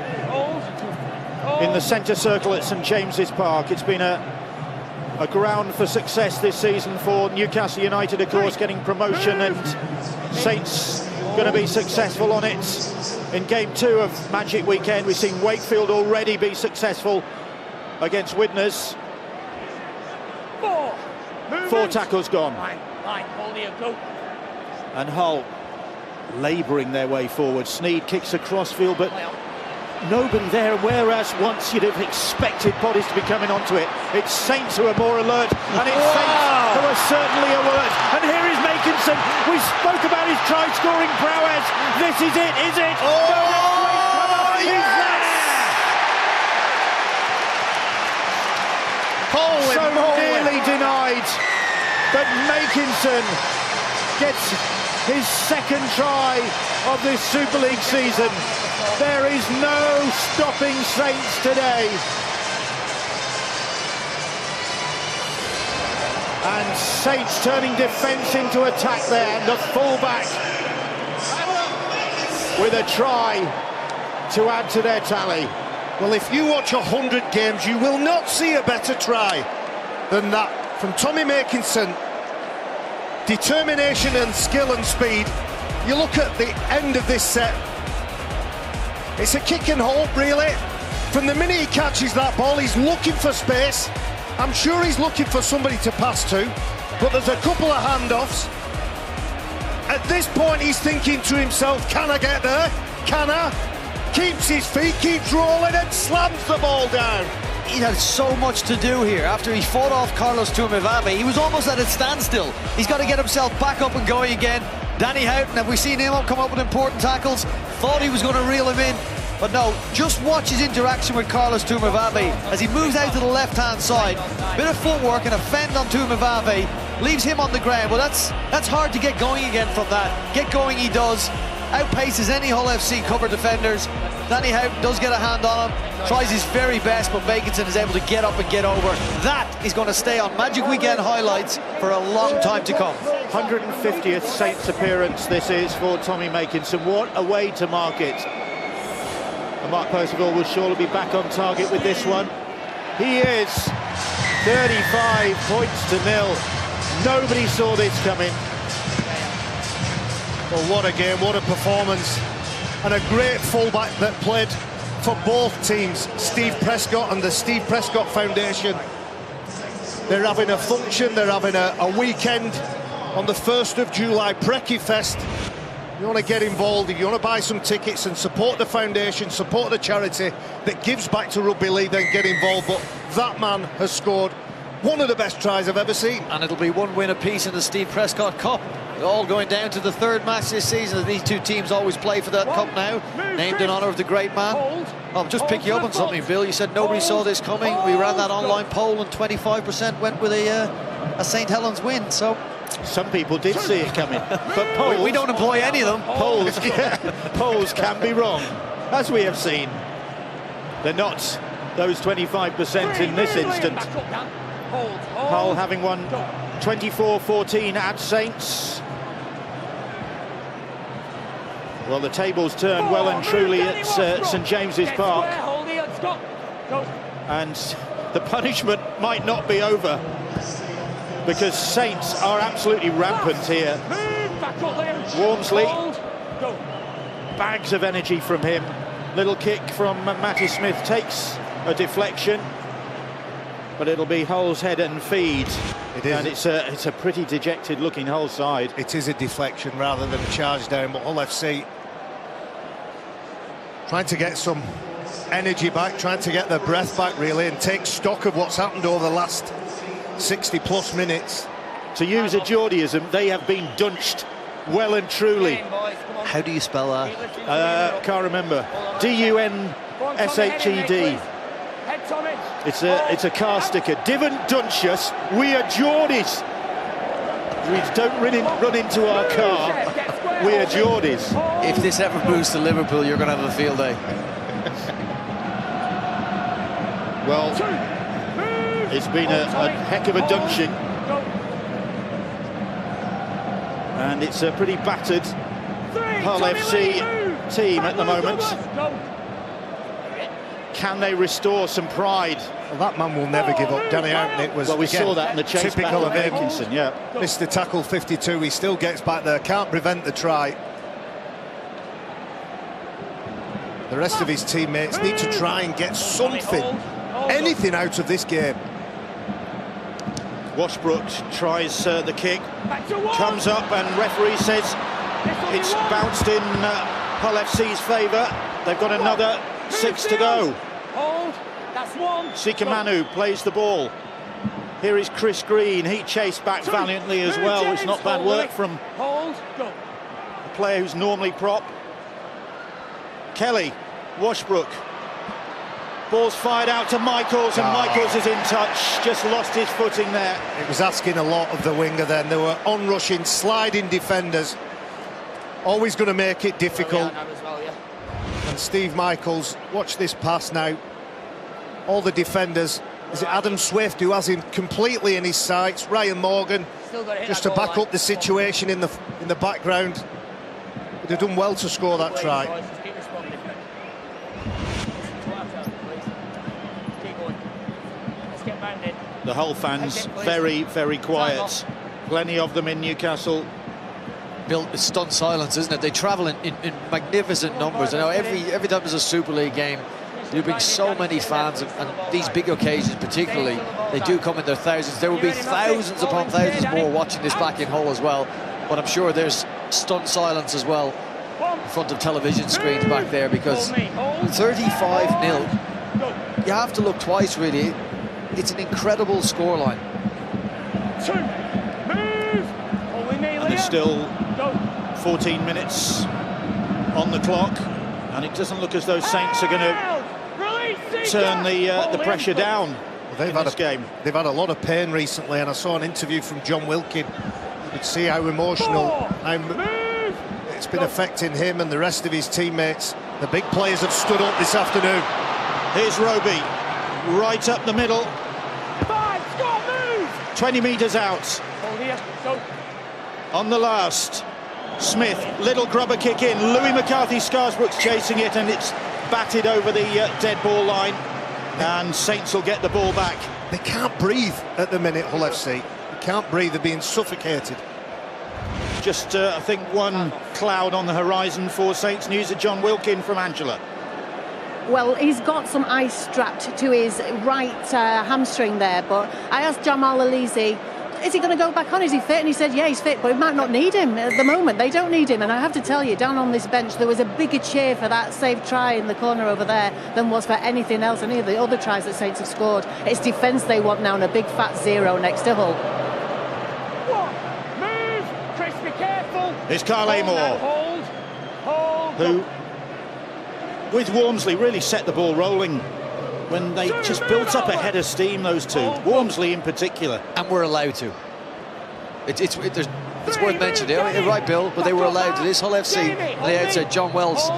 In the centre circle at St James's Park. It's been a ground for success this season for Newcastle United, of course, getting promotion, and Saints going to be successful on it. In game 2 of Magic Weekend, we've seen Wakefield already be successful against Widnes. 4 tackles gone. And Hull labouring their way forward. Sneed kicks across field, but nobody there, whereas once you'd have expected bodies to be coming onto it. It's Saints who are more alert, and it's Saints who are certainly alert. And here is Makinson. We spoke about his try-scoring prowess. This is it, is it? He's there! So nearly denied, but Makinson gets his 2nd try of this Super League season. There is no stopping Saints today. And Saints turning defence into attack there, and the fullback with a try to add to their tally. Well, if you watch 100 games, you will not see a better try than that from Tommy Makinson. Determination and skill and speed. You look at the end of this set, it's a kick and hold, really. From the minute he catches that ball, he's looking for space. I'm sure he's looking for somebody to pass to, but there's a couple of handoffs. At this point, he's thinking to himself, can I get there? Can I? Keeps his feet, keeps rolling, and slams the ball down. He had so much to do here. After he fought off Carlos Tuamavave, he was almost at a standstill. He's got to get himself back up and going again. Danny Houghton, have we seen him come up with important tackles? Thought he was going to reel him in, but no. Just watch his interaction with Carlos Tuamavave as he moves out to the left-hand side. Bit of footwork and a fend on Tuamavave, leaves him on the ground. Well, that's hard to get going again from that. Get going he does. outpaces any Hull FC cover defenders. Danny Houghton does get a hand on him, tries his very best, but Baconson is able to get up and get over. That is going to stay on Magic Weekend highlights for a long time to come. 150th Saints appearance this is for Tommy Makinson. What a way to mark it. And Mark Percival will surely be back on target with this one. He is 35 points to nil. Nobody saw this coming. Well, what a game, what a performance. And a great fullback that played for both teams, Steve Prescott and the Steve Prescott Foundation. They're having a function, they're having a weekend on the 1st of July, Preccy Fest. You want to get involved, if you want to buy some tickets and support the foundation, support the charity that gives back to rugby league, then get involved. But that man has scored one of the best tries I've ever seen. And it'll be one win apiece in the Steve Prescott Cup. All going down to the 3rd match this season. These two teams always play for that cup now, named in honour of the great man. I'll just pick you up on something, Bill. You said nobody saw this coming. We ran that online poll and 25% went with a St Helens win. So some people did see it coming, but polls, we don't employ any of them. Polls can be wrong, as we have seen. They're not those 25% in this instant. Hull having won 24-14 at Saints. Well, the tables turn well and truly at St James's Park, and the punishment might not be over, because Saints are absolutely rampant here. Wormsley, bags of energy from him. Little kick from Matty Smith takes a deflection, but it'll be Hull's head and feed. It is. And it's a pretty dejected looking Hull side. It is a deflection rather than a charge down, but Hull FC trying to get some energy back, trying to get their breath back really, and take stock of what's happened over the last 60 plus minutes. To use a Geordieism, they have been dunched well and truly. How do you spell that? Can't remember. D-U-N-S-H-E-D. It's a car sticker. Divin dunch us, we are Geordies. We don't run into our car, we are Geordies. If this ever moves to Liverpool, you're going to have a field day. Well, it's been a heck of a dunching. And it's a pretty battered Hull FC team at the moment. Can they restore some pride? Well, that man will never give up. Danny Houghton, it was, well, we again, saw that in the chase typical back of him. Atkinson, yeah. Missed the tackle 52, he still gets back there, can't prevent the try. The rest of his teammates need to try and get something, anything out of this game. Washbrook tries the kick, comes up, and referee says it's bounced in Hull FC's favour. They've got another 6 to go. Sika Manu plays the ball. Here is Chris Green. He chased back valiantly as well. It's not bad work from a player who's normally prop. Kelly, Washbrook. Ball's fired out to Michaels, and Michaels is in touch. Just lost his footing there. It was asking a lot of the winger then. There were onrushing, sliding defenders. Always going to make it difficult. And Steve Michaels, watch this pass now. All the defenders. Is it Adam Swift who has him completely in his sights? Ryan Morgan, just to back up the situation in the background. They've done well to score that try. The Hull fans very, very quiet. Plenty of them in Newcastle. Built with stunned silence, isn't it? They travel in magnificent numbers. I know every time there's a Super League game, you bring so many fans, and these big occasions particularly, they do come in their thousands. There will be thousands upon thousands more watching this back in Hull as well, but I'm sure there's stunned silence as well in front of television screens back there, because 35-0, you have to look twice really. It's an incredible scoreline. And there's still 14 minutes on the clock, and it doesn't look as though Saints are going to turn the pressure down. They've had a lot of pain recently, and I saw an interview from John Wilkin. You could see how emotional, it's been affecting him and the rest of his teammates. The big players have stood up this afternoon. Here's Roby, right up the middle. 5, score, move! 20 metres out. Hold here, go. On the last, Smith, little grubber kick in. Louis McCarthy-Scarsbrook's chasing it, and it's batted over the dead ball line. And Saints will get the ball back. They can't breathe at the minute, Hull FC. They can't breathe, they're being suffocated. Just, I think, one cloud on the horizon for Saints. News of John Wilkin from Angela. Well, he's got some ice strapped to his right hamstring there, but I asked Jamal Alizi, is he going to go back on? Is he fit? And he said, yeah, he's fit, but he might not need him at the moment. They don't need him. And I have to tell you, down on this bench, there was a bigger cheer for that saved try in the corner over there than was for anything else, any of the other tries that Saints have scored. It's defence they want now, and a big fat 0 next to Hull. Be careful. Here's Kyle Amor, Hold. who, with Wormsley, really set the ball rolling when they just built up a head of steam, those two. Wormsley in particular. And we're allowed to. It's worth mentioning. You're right, Bill, but they were allowed to. This Hull FC, on the outside, John Wells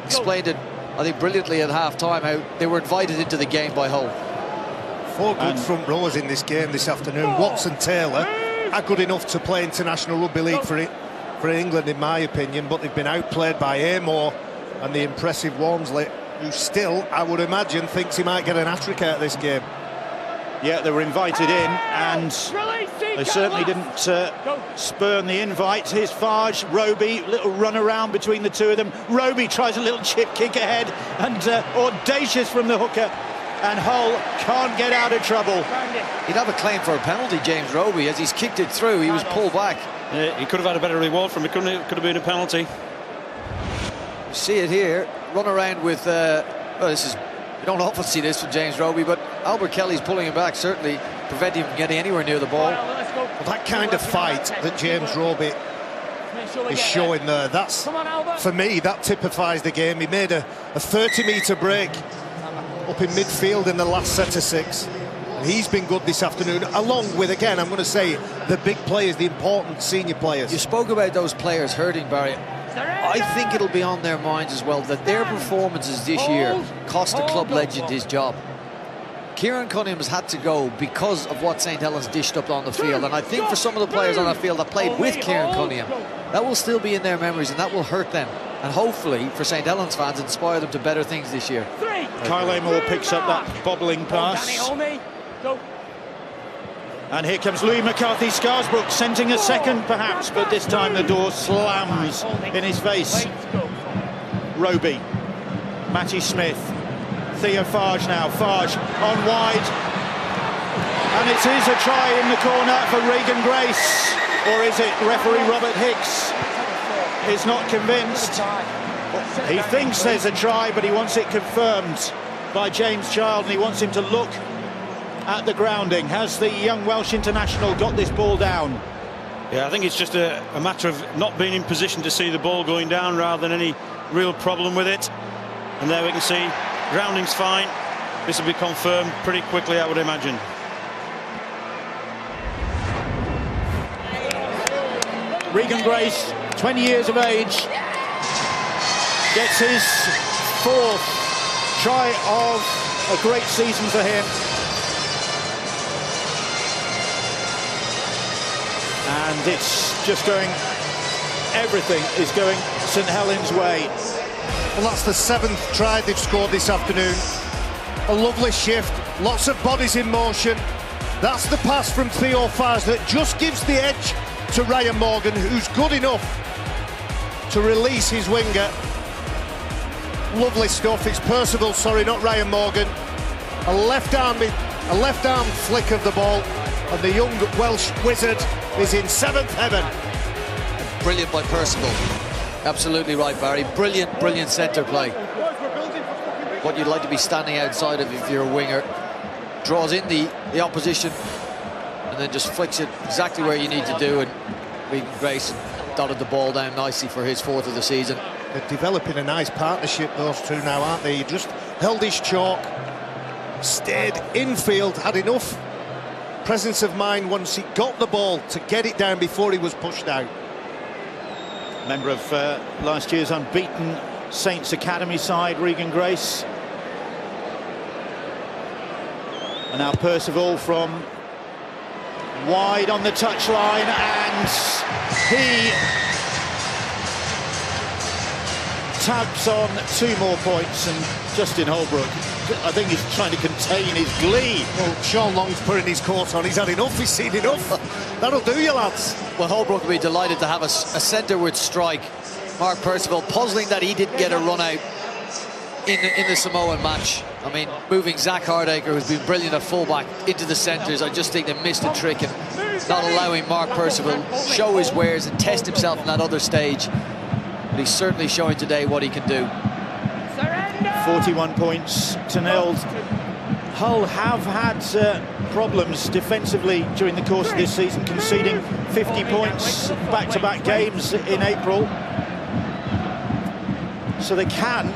explained it, I think, brilliantly at half-time, how they were invited into the game by Hull. 4 good front rowers in this game this afternoon. Watson Taylor are good enough to play International Rugby League for England, in my opinion, but they've been outplayed by Amor and the impressive Wormsley, who still, I would imagine, thinks he might get an hat-trick out of this game. Yeah, they were invited in, and they certainly didn't spurn the invite. Here's Farge, Roby, little run around between the two of them. Roby tries a little chip kick ahead, and audacious from the hooker. And Hull can't get out of trouble. He'd have a claim for a penalty, James Roby, as he's kicked it through. He was pulled back. He could have had a better reward from it. Could have been a penalty. You see it here. Run around with... well, this is... You don't often see this from James Roby, but Albert Kelly's pulling him back, certainly preventing him from getting anywhere near the ball. Well, that kind of fight that James Roby is showing there, that's, for me, that typifies the game. He made a 30-metre break up in midfield in the last set of 6. And he's been good this afternoon, along with, again, I'm going to say, the big players, the important senior players. You spoke about those players hurting, Barry. I think it'll be on their minds as well that their performances this year cost the club legend his job. Kieran Cunningham has had to go because of what St Helens dished up on the field, and I think for some of the players on that field that played with Kieran Cunningham, that will still be in their memories and that will hurt them, and hopefully for St Helens fans inspire them to better things this year. Kyle Amor picks up that bobbling pass. And here comes Louis McCarthy-Scarsbrook, scenting a second perhaps, but this time the door slams in his face. Roby, Matty Smith, Theo Farge now, Farge on wide. And it is a try in the corner for Regan Grace. Or is it referee Robert Hicks is not convinced. He thinks there's a try, but he wants it confirmed by James Child, and he wants him to look at the grounding. Has the young Welsh international got this ball down? Yeah, I think it's just a matter of not being in position to see the ball going down rather than any real problem with it. And there we can see grounding's fine. This will be confirmed pretty quickly, I would imagine. Regan Grace, 20 years of age, gets his 4th try of a great season for him. And it's just going, everything is going St Helens' way. Well, that's the 7th try they've scored this afternoon. A lovely shift, lots of bodies in motion. That's the pass from Theo Farge that just gives the edge to Ryan Morgan, who's good enough to release his winger. Lovely stuff. It's Percival, sorry, not Ryan Morgan. A left arm flick of the ball, and the young Welsh wizard is in 7th heaven. Brilliant by Percival. Absolutely right, Barry. Brilliant centre play. What you'd like to be standing outside of if you're a winger. Draws in the opposition and then just flicks it exactly where you need to do, and Regan Grace dotted the ball down nicely for his 4th of the season. They're developing a nice partnership, those two now, aren't they? He just held his chalk, stayed infield, had enough presence of mind once he got the ball to get it down before he was pushed out. Member of last year's unbeaten Saints Academy side, Regan Grace. And now Percival from wide on the touchline, and he tabs on 2 more points, and Justin Holbrook, I think he's trying to contain his glee. Well, Sean Long's putting his coat on. He's had enough. He's seen enough. That'll do you, lads. Well, Holbrook will be delighted to have a centreward strike. Mark Percival puzzling that he didn't get a run out in the Samoan match. I mean, moving Zach Hardacre, who's been brilliant at fullback, into the centres, I just think they missed a trick and not allowing Mark Percival show his wares and test himself in that other stage. But he's certainly showing today what he can do. 41 points to nil. Hull have had problems defensively during the course of this season, conceding 50 points back-to-back games in April. So they can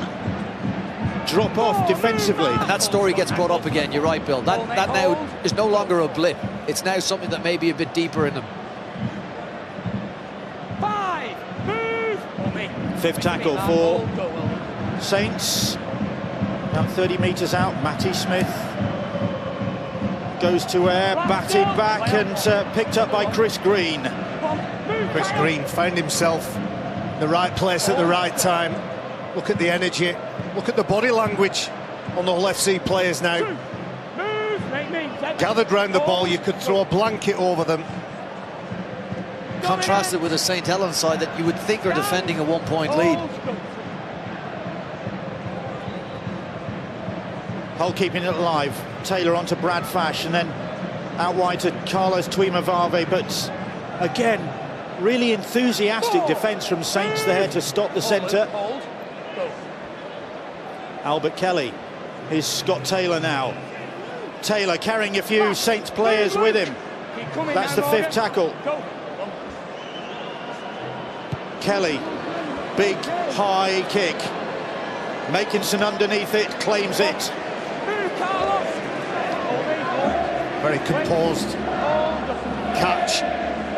drop off defensively. And that story gets brought up again, you're right, Bill. That now is no longer a blip. It's now something that may be a bit deeper in them. 5, move! 5th tackle for Saints. Now 30 metres out, Matty Smith goes to air, batted back and picked up by Chris Green. Chris Green found himself in the right place at the right time. Look at the energy, look at the body language on the Hull FC players now. Gathered round the ball, you could throw a blanket over them. Contrasted with a St Helens side that you would think are defending a 1-point lead. Hull keeping it alive. Taylor onto Brad Fash and then out wide to Carlos Tuimavave, but again, really enthusiastic defence from Saints there to stop the centre. Albert Kelly is Scott Taylor now. Taylor carrying a few Saints players with him. That's the 5th tackle. Kelly, big high kick. Makinson underneath it, claims it. Very composed catch.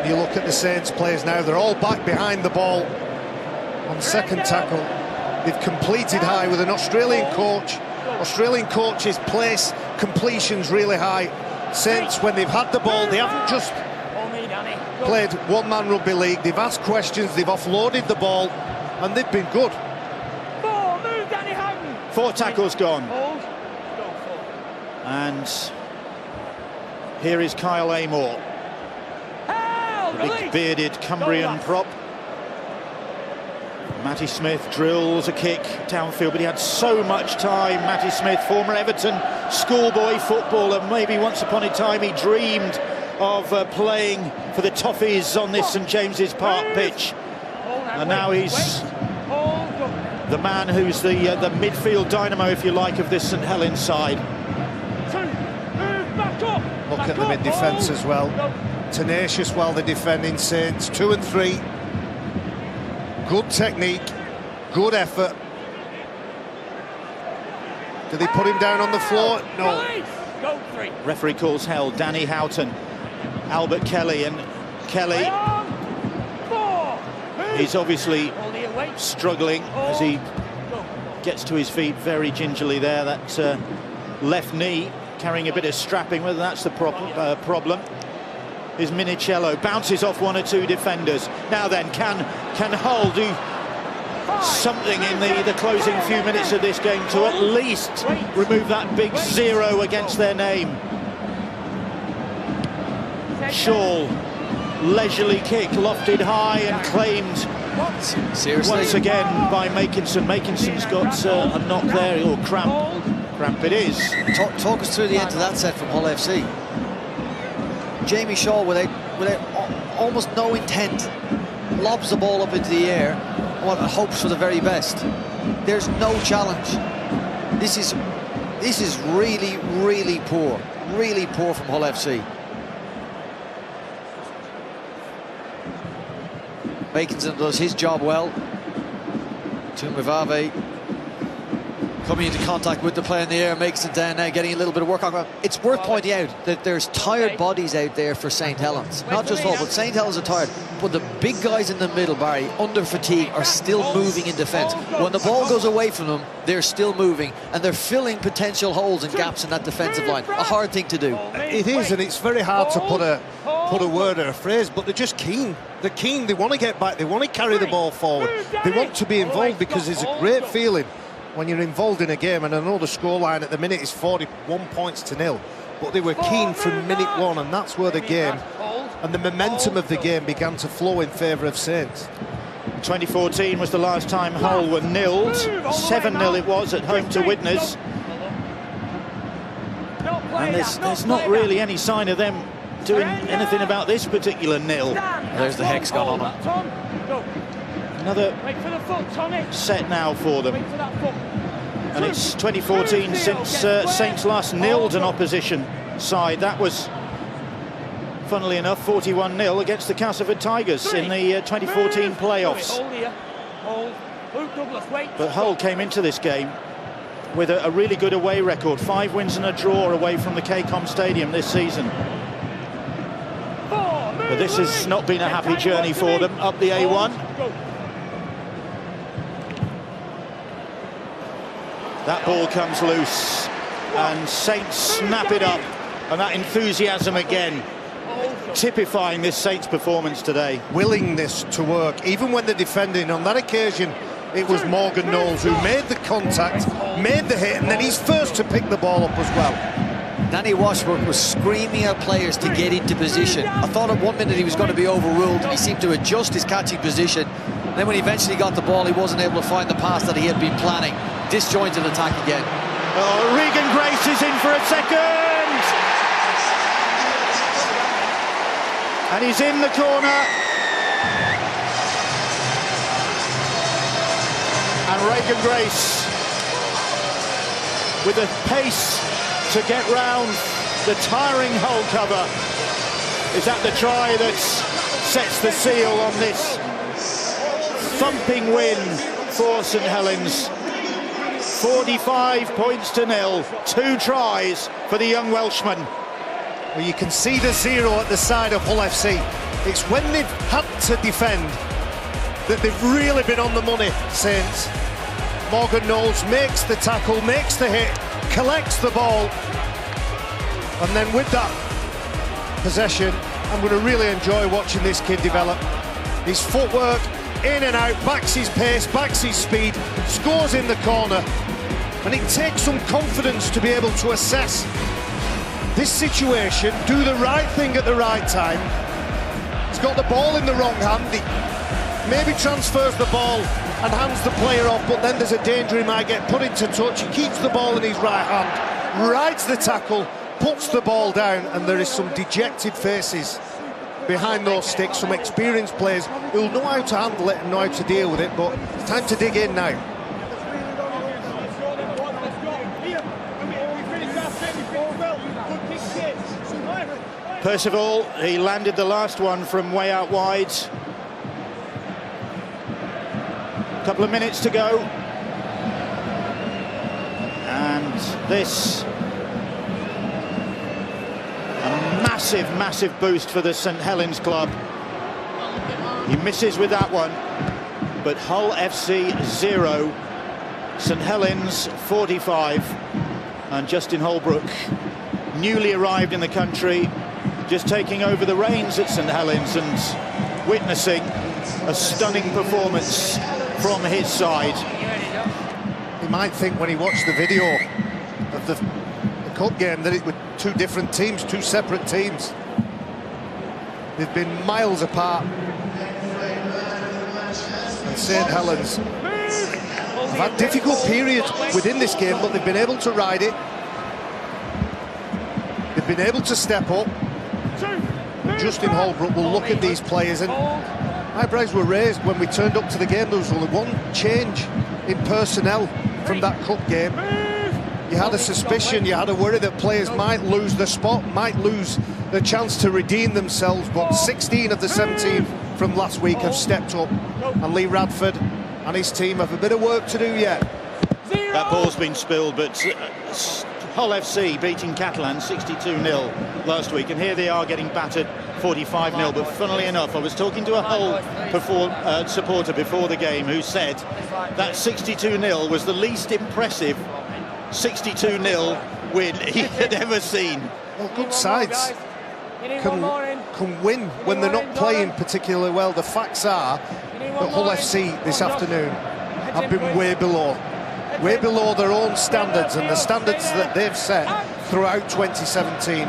You look at the Saints players now, they're all back behind the ball on 2nd tackle. They've completed high with an Australian coach. Australian coaches place completions really high. Saints, when they've had the ball, they haven't just played one-man rugby league. They've asked questions, they've offloaded the ball, and they've been good. 4 tackles gone. And here is Kyle Amor, the big bearded Cumbrian prop. Matty Smith drills a kick downfield, but he had so much time. Matty Smith, former Everton schoolboy footballer, maybe once upon a time he dreamed of playing for the Toffees on this St James's Park pitch. And now he's the man who's the midfield dynamo, if you like, of this St Helens side. Look at them in defence as well. Tenacious while they're defending Saints. 2 and 3. Good technique, good effort. Did they put him down on the floor? No. Referee calls held. Danny Houghton, Albert Kelly, and Kelly. He's obviously struggling as he gets to his feet very gingerly there. That left knee carrying a bit of strapping, whether that's the problem. Is Minicello, bounces off 1 or 2 defenders. Now then, can Hull do something in the closing few minutes of this game to at least remove that big 0 against their name? Shaw, leisurely kick, lofted high and claimed Seriously? once again by Makinson. Makinson's got a knock there, or cramp. Cramp it is. Talk us through the end of that set from Hull FC. Jamie Shaw, without almost no intent, lobs the ball up into the air and hopes for the very best. There's no challenge. This is really, really poor from Hull FC. Makinson does his job well. Tuimavave Coming into contact with the play in the air, makes it down now, getting a little bit of work on. It's worth pointing out that there's tired bodies out there for St Helens. Not just Hull, but St Helens are tired. But the big guys in the middle, Barry, under fatigue, are still moving in defence. When the ball goes away from them, they're still moving, and they're filling potential holes and gaps in that defensive line. A hard thing to do. It is, and it's very hard to put a word or a phrase, but they're just keen. They're keen, they want to get back, they want to carry the ball forward. They want to be involved, because it's a great feeling when you're involved in a game. And I know the scoreline at the minute is 41 points to 0, but they were keen from minute one, and that's where the game and the momentum of the game began to flow in favour of Saints. 2014 was the last time Hull were nilled. 7-0 it was at home to Widnes. And there's not really any sign of them doing anything about this particular nil. There's the hex gone on them. Another set now for them. And it's 2014 since Saints last nilled an opposition side. That was, funnily enough, 41-0 against the Castleford Tigers in the 2014 playoffs. But Hull came into this game with a really good away record. 5 wins and a draw away from the KCOM Stadium this season. But this has not been a happy journey for them up the A1. That ball comes loose, and Saints snap it up, and that enthusiasm again, typifying this Saints performance today. Willingness to work, even when they're defending. On that occasion, it was Morgan Knowles who made the contact, made the hit, and then he's first to pick the ball up as well. Danny Washburn was screaming at players to get into position. I thought at one minute he was going to be overruled, and he seemed to adjust his catching position. Then when he eventually got the ball, he wasn't able to find the pass that he had been planning. Disjointed attack again. Oh, Regan Grace is in for a second! And he's in the corner. And Regan Grace, with the pace to get round the tiring Hull cover, is that the try that sets the seal on this thumping win for St Helens. 45 points to 0, 2 tries for the young Welshman. Well, you can see the 0 at the side of Hull FC. It's when they've had to defend that they've really been on the money, Saints. Morgan Knowles makes the tackle, makes the hit, collects the ball, and then with that possession, I'm going to really enjoy watching this kid develop. His footwork, in and out, backs his pace, backs his speed, scores in the corner, and it takes some confidence to be able to assess this situation, do the right thing at the right time. He's got the ball in the wrong hand, he maybe transfers the ball and hands the player off, but then there's a danger he might get put into touch. He keeps the ball in his right hand, rides the tackle, puts the ball down, and there is some dejected faces behind those sticks, some experienced players who'll know how to handle it and know how to deal with it, but it's time to dig in now. Percival, he landed the last one from way out wide. A couple of minutes to go. And this, a massive boost for the St Helens club. He misses with that one, but Hull FC 0, St Helens 45, and Justin Holbrook, newly arrived in the country, just taking over the reins at St Helens and witnessing a stunning performance from his side. He might think when he watched the video of the cup game that it were 2 different teams, 2 separate teams. They've been miles apart. And St Helens have had difficult periods within this game, but they've been able to ride it. They've been able to step up. And Justin Holbrook will look at these players, and eyebrows were raised when we turned up to the game. There was only one change in personnel from that cup game. You had a suspicion, you had a worry that players might lose their spot, might lose the chance to redeem themselves, but 16 of the 17 from last week have stepped up, and Lee Radford and his team have a bit of work to do yet. that ball's been spilled, but Hull FC beating Catalan 62-0 last week, and here they are getting battered 45-0. But funnily enough, I was talking to a Hull supporter before the game who said that 62-0 was the least impressive 62-0 win he had ever seen. Well, good sides can win when they're not playing particularly well. The facts are that Hull FC this afternoon have been way below their own standards and the standards that they've set throughout 2017.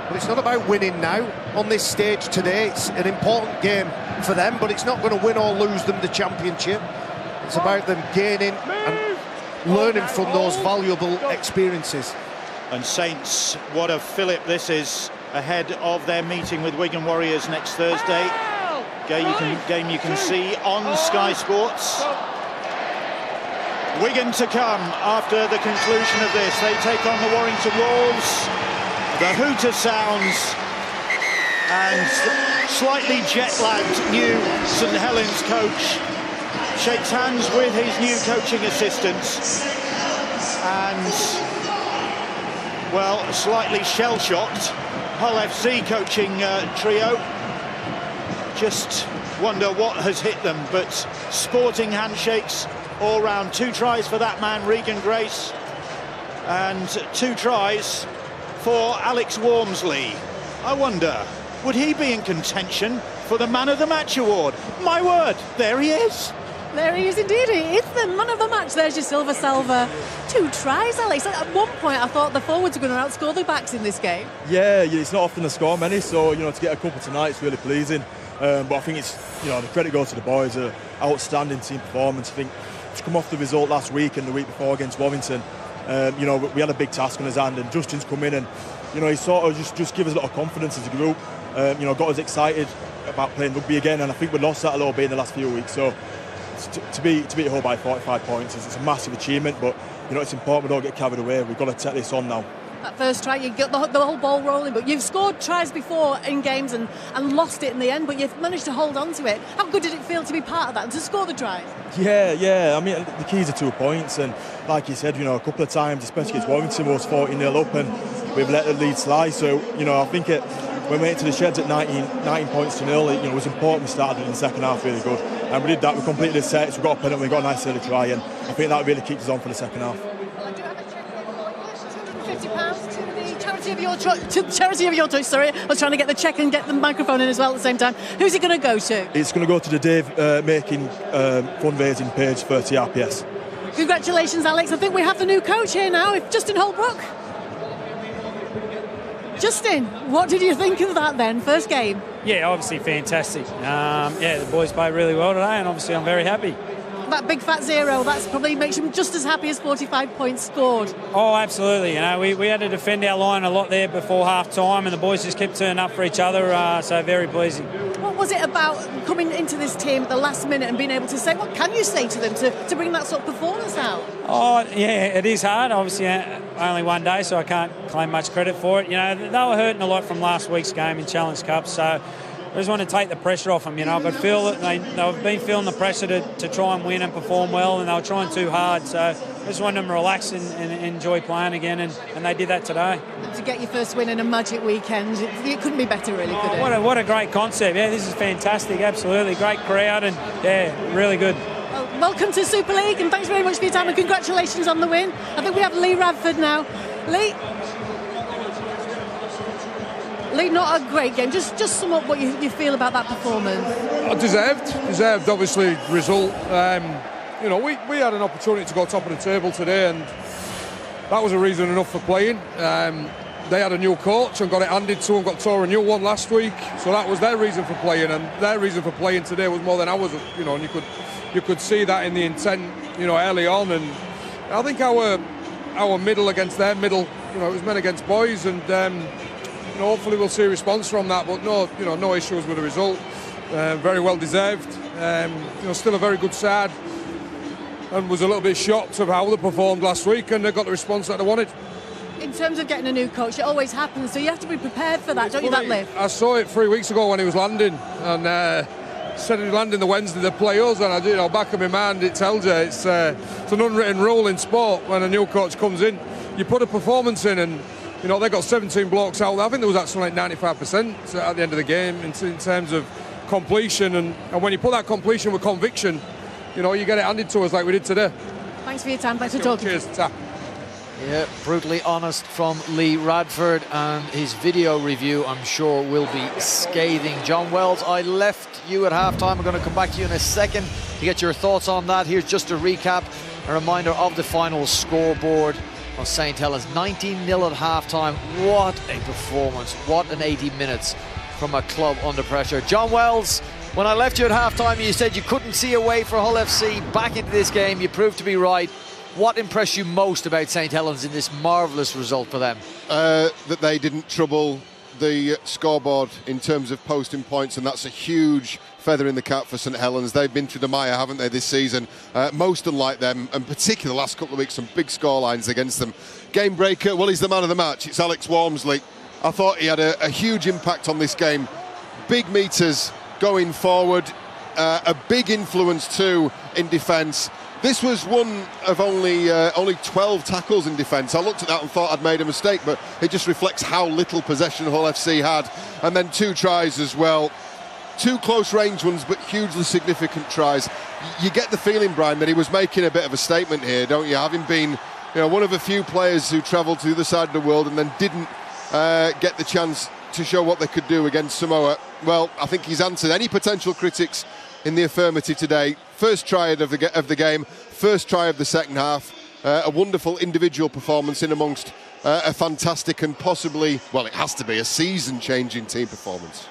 But it's not about winning now on this stage today. It's an important game for them, but it's not going to win or lose them the championship. It's about them gaining and learning from those valuable experiences. And Saints, what a fillip this is ahead of their meeting with Wigan Warriors next Thursday. Game you can see on Sky Sports. Wigan to come after the conclusion of this. They take on the Warrington Wolves. The hooter sounds, and slightly jet-lagged new St Helens coach shakes hands with his new coaching assistants, and, well, slightly shell-shocked Hull FC coaching trio. Just wonder what has hit them, but sporting handshakes all round. 2 tries for that man, Regan Grace, and 2 tries for Alex Wormsley. I wonder, would he be in contention for the Man of the Match award? My word, there he is. There he is indeed. He is the man of the match. There's your Silver Salver. 2 tries, Alex. At one point, I thought the forwards were going to outscore the backs in this game. Yeah, it's not often they score many, so to get a couple tonight is really pleasing. But I think it's the credit goes to the boys. Outstanding team performance. I think to come off the result last week and the week before against Warrington, we had a big task on his hand, and Justin's come in and he sort of just give us a lot of confidence as a group. Got us excited about playing rugby again, and I think we lost that a little bit in the last few weeks. So to beat Hull by 45 points is a massive achievement, but it's important we don't get carried away. We've got to take this on now. That first try, you got the whole ball rolling, but you've scored tries before in games and lost it in the end, but you've managed to hold on to it. How good did it feel to be part of that and to score the tries? Yeah. I mean, the keys are 2 points, and like you said, a couple of times, especially against Warrington, was 40-0 up, and we've let the lead slide. So, I think when we went to the sheds at 19 points to 0, it was important we started in the second half really good. And we did that, we completed the sets, we got a penalty, we got a nice early try, and I think that really kicked us on for the second half. Well, I do have a check for £250 to the charity of your choice, sorry. I was trying to get the check and get the microphone in as well at the same time. Who's it going to go to? It's going to go to the Dave Making fundraising page for TRPS. Congratulations, Alex. I think we have the new coach here now, Justin Holbrook. Justin, what did you think of that then, first game? Yeah, obviously fantastic. The boys played really well today, and obviously I'm very happy. That big fat 0, that's probably makes him just as happy as 45 points scored. Oh, absolutely. We had to defend our line a lot there before half-time, and the boys just kept turning up for each other, so very pleasing. What was it about coming into this team at the last minute and being able to say, what can you say to them to bring that sort of performance out? Oh, yeah, it is hard. Obviously, only one day, so I can't claim much credit for it. They were hurting a lot from last week's game in Challenge Cup, so I just want to take the pressure off them. I could feel that they've been feeling the pressure to try and win and perform well, and they were trying too hard. So I just wanted them to relax and enjoy playing again, and they did that today. And to get your first win in a magic weekend, it couldn't be better, really, could it? What a great concept. Yeah, this is fantastic. Absolutely. Great crowd, and, really good. Well, welcome to Super League, and thanks very much for your time, and congratulations on the win. I think we have Lee Radford now. Lee, not a great game. Just sum up what you feel about that performance. Deserved, obviously, result. We had an opportunity to go top of the table today, and that was a reason enough for playing. They had a new coach and got it handed to them, got tore a new one last week, so that was their reason for playing, and their reason for playing today was more than ours. And you could see that in the intent, early on, and I think our middle against their middle, it was men against boys, and hopefully we'll see a response from that, but no issues with the result. Very well deserved. Still a very good side, and was a little bit shocked of how they performed last week, and they got the response that they wanted. In terms of getting a new coach, it always happens, so you have to be prepared for that, don't you, that lift? I saw it 3 weeks ago when he was landing, and said he'd land in the Wednesday, they play us, and I do, back of my mind, it tells you it's an unwritten rule in sport. When a new coach comes in, you put a performance in, and they got 17 blokes out there. I think there was actually like 95% at the end of the game in terms of completion, and when you put that completion with conviction, you get it handed to us like we did today. Thanks for your time. Thanks for talking. Cheers. Ta. Yeah, brutally honest from Lee Radford, and his video review, I'm sure, will be scathing. John Wells, I left you at half-time. I'm going to come back to you in a second to get your thoughts on that. Here's just a recap, a reminder of the final scoreboard of St. Helens. 19-0 at half-time. What a performance. What an 80 minutes from a club under pressure. John Wells, when I left you at half-time, you said you couldn't see a way for Hull FC back into this game. You proved to be right. What impressed you most about St. Helens in this marvellous result for them? That they didn't trouble the scoreboard in terms of posting points, and that's a huge feather in the cap for St. Helens. They've been through the mire, haven't they, this season? Most unlike them, and particularly the last couple of weeks, some big scorelines against them. Game breaker, well, he's the man of the match. It's Alex Walmsley. I thought he had a huge impact on this game. Big meters going forward, a big influence too in defence. This was one of only 12 tackles in defence. I looked at that and thought I'd made a mistake, but it just reflects how little possession Hull FC had. And then 2 tries as well. 2 close range ones, but hugely significant tries. You get the feeling, Brian, that he was making a bit of a statement here, don't you? Having been one of a few players who travelled to the other side of the world and then didn't get the chance to show what they could do against Samoa. Well, I think he's answered any potential critics in the affirmative today. First try of the game, first try of the second half. A wonderful individual performance in amongst a fantastic and possibly, well, it has to be a season-changing team performance.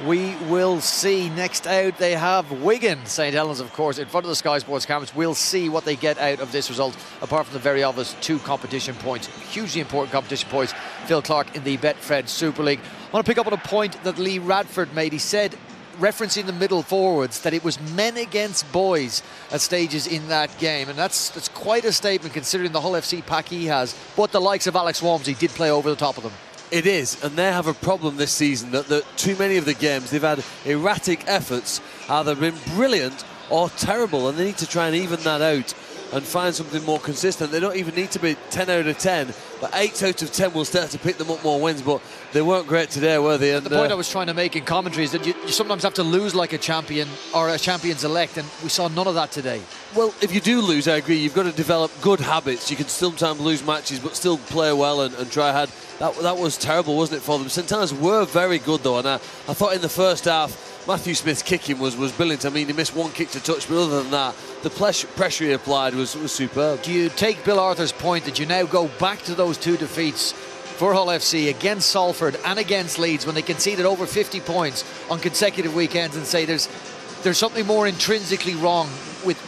We will see. Next out, they have Wigan. St. Helens, of course, in front of the Sky Sports cameras. We'll see what they get out of this result, apart from the very obvious 2 competition points. Hugely important competition points. Phil Clark in the Betfred Super League. I want to pick up on a point that Lee Radford made. He said, referencing the middle forwards, that it was men against boys at stages in that game, and that's quite a statement considering the Hull FC pack he has, but the likes of Alex Walmsley did play over the top of them. It is, and they have a problem this season that too many of the games they've had erratic efforts, either been brilliant or terrible, and they need to try and even that out and find something more consistent. They don't even need to be 10 out of 10, but 8 out of 10 will start to pick them up more wins, but they weren't great today, were they? And the point I was trying to make in commentary is that you sometimes have to lose like a champion or a champion's elect, and we saw none of that today. Well, if you do lose, I agree, you've got to develop good habits. You can sometimes lose matches but still play well and try hard. That was terrible, wasn't it, for them? St. Helens were very good though, and I thought in the first half Matthew Smith's kicking was brilliant. I mean, he missed 1 kick to touch, but other than that, the pressure he applied was superb. Do you take Bill Arthur's point that you now go back to those 2 defeats for Hull FC against Salford and against Leeds when they conceded over 50 points on consecutive weekends and say there's something more intrinsically wrong with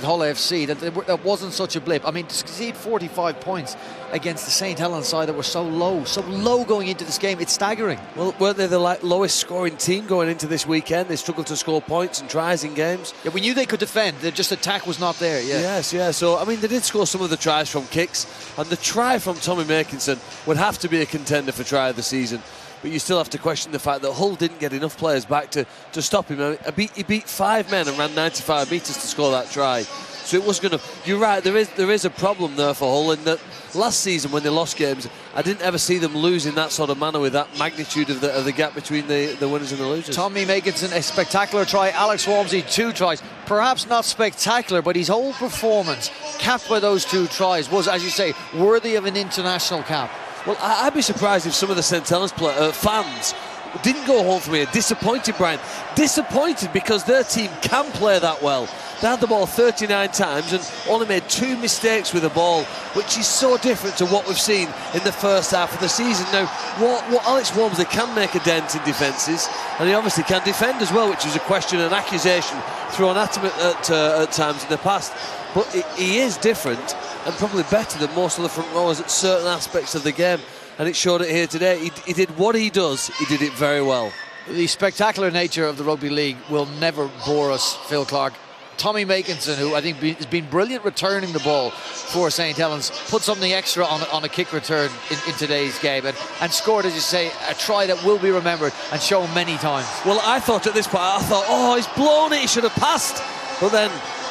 Hull FC, that wasn't such a blip? I mean, to concede 45 points against the St. Helens side that were so low going into this game, it's staggering. Well, weren't they the lowest scoring team going into this weekend? They struggled to score points and tries in games. Yeah, we knew they could defend, the just attack was not there. Yeah. Yes, yeah. So, I mean, they did score some of the tries from kicks, and the try from Tommy Makinson would have to be a contender for try of the season. But you still have to question the fact that Hull didn't get enough players back to stop him. He beat 5 men and ran 95 metres to score that try. So it was going to... You're right, there is a problem there for Hull in that last season when they lost games, I didn't ever see them lose in that sort of manner with that magnitude of the gap between the winners and the losers. Tommy Makinson, a spectacular try. Alex Walmsley, 2 tries. Perhaps not spectacular, but his whole performance, capped by those 2 tries, was, as you say, worthy of an international cap. Well, I'd be surprised if some of the St. Helens fans didn't go home from here disappointed, Brian. Disappointed because their team can play that well. They had the ball 39 times and only made 2 mistakes with the ball, which is so different to what we've seen in the first half of the season. Now, what Alex Walmsley can make a dent in defences, and he obviously can defend as well, which is a question and accusation thrown at him at times in the past. But he is different and probably better than most of the front rowers at certain aspects of the game, and it showed it here today. He did what he does, he did it very well. The spectacular nature of the rugby league will never bore us, Phil Clark. Tommy Makinson, who I think has been brilliant returning the ball for St. Helens, put something extra on a kick return in today's game and scored, as you say, a try that will be remembered and shown many times. Well, I thought at this point, oh, he's blown it, he should have passed. But then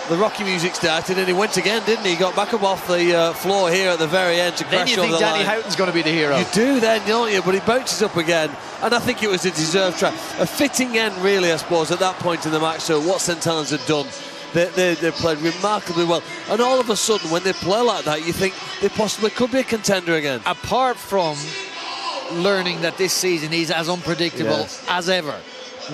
the Rocky music started and he went again, didn't he? He got back up off the floor here at the very end to crash over the line. Then you think Danny Houghton's going to be the hero. You do then, don't you? But he bounces up again, and I think it was a deserved try. A fitting end, really, I suppose, at that point in the match. So what St. Helens had done, they played remarkably well. And all of a sudden, when they play like that, you think they possibly could be a contender again. Apart from learning that this season is as unpredictable as ever,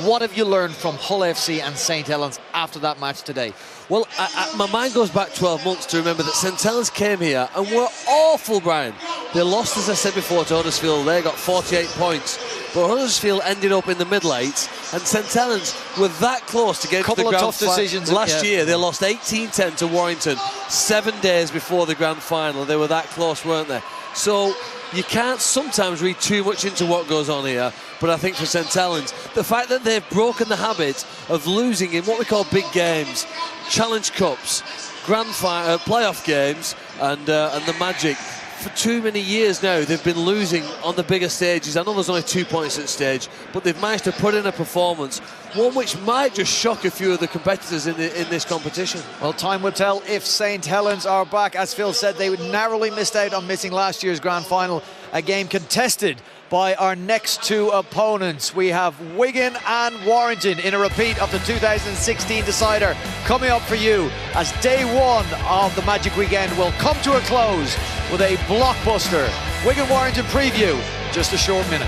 what have you learned from Hull FC and St. Helens after that match today? Well, my mind goes back 12 months to remember that St. Helens came here and were awful, Brian. They lost, as I said before, to Huddersfield. They got 48 points. But Huddersfield ended up in the middle eight, and St. Helens were that close to get to the grand final. Couple of tough decisions. Last year, they lost 18-10 to Warrington 7 days before the grand final. They were that close, weren't they? So you can't sometimes read too much into what goes on here, but I think for St. Helens, the fact that they've broken the habit of losing in what we call big games, Challenge Cups, playoff games, and the Magic, for too many years now they've been losing on the bigger stages. I know there's only 2 points at stage, but they've managed to put in a performance, one which might just shock a few of the competitors in this competition. Well, time will tell if St. Helens are back. As Phil said, they narrowly missed out on missing last year's grand final, a game contested by our next two opponents. We have Wigan and Warrington in a repeat of the 2016 decider coming up for you as day one of the Magic Weekend will come to a close with a blockbuster Wigan Warrington preview. Just a short minute.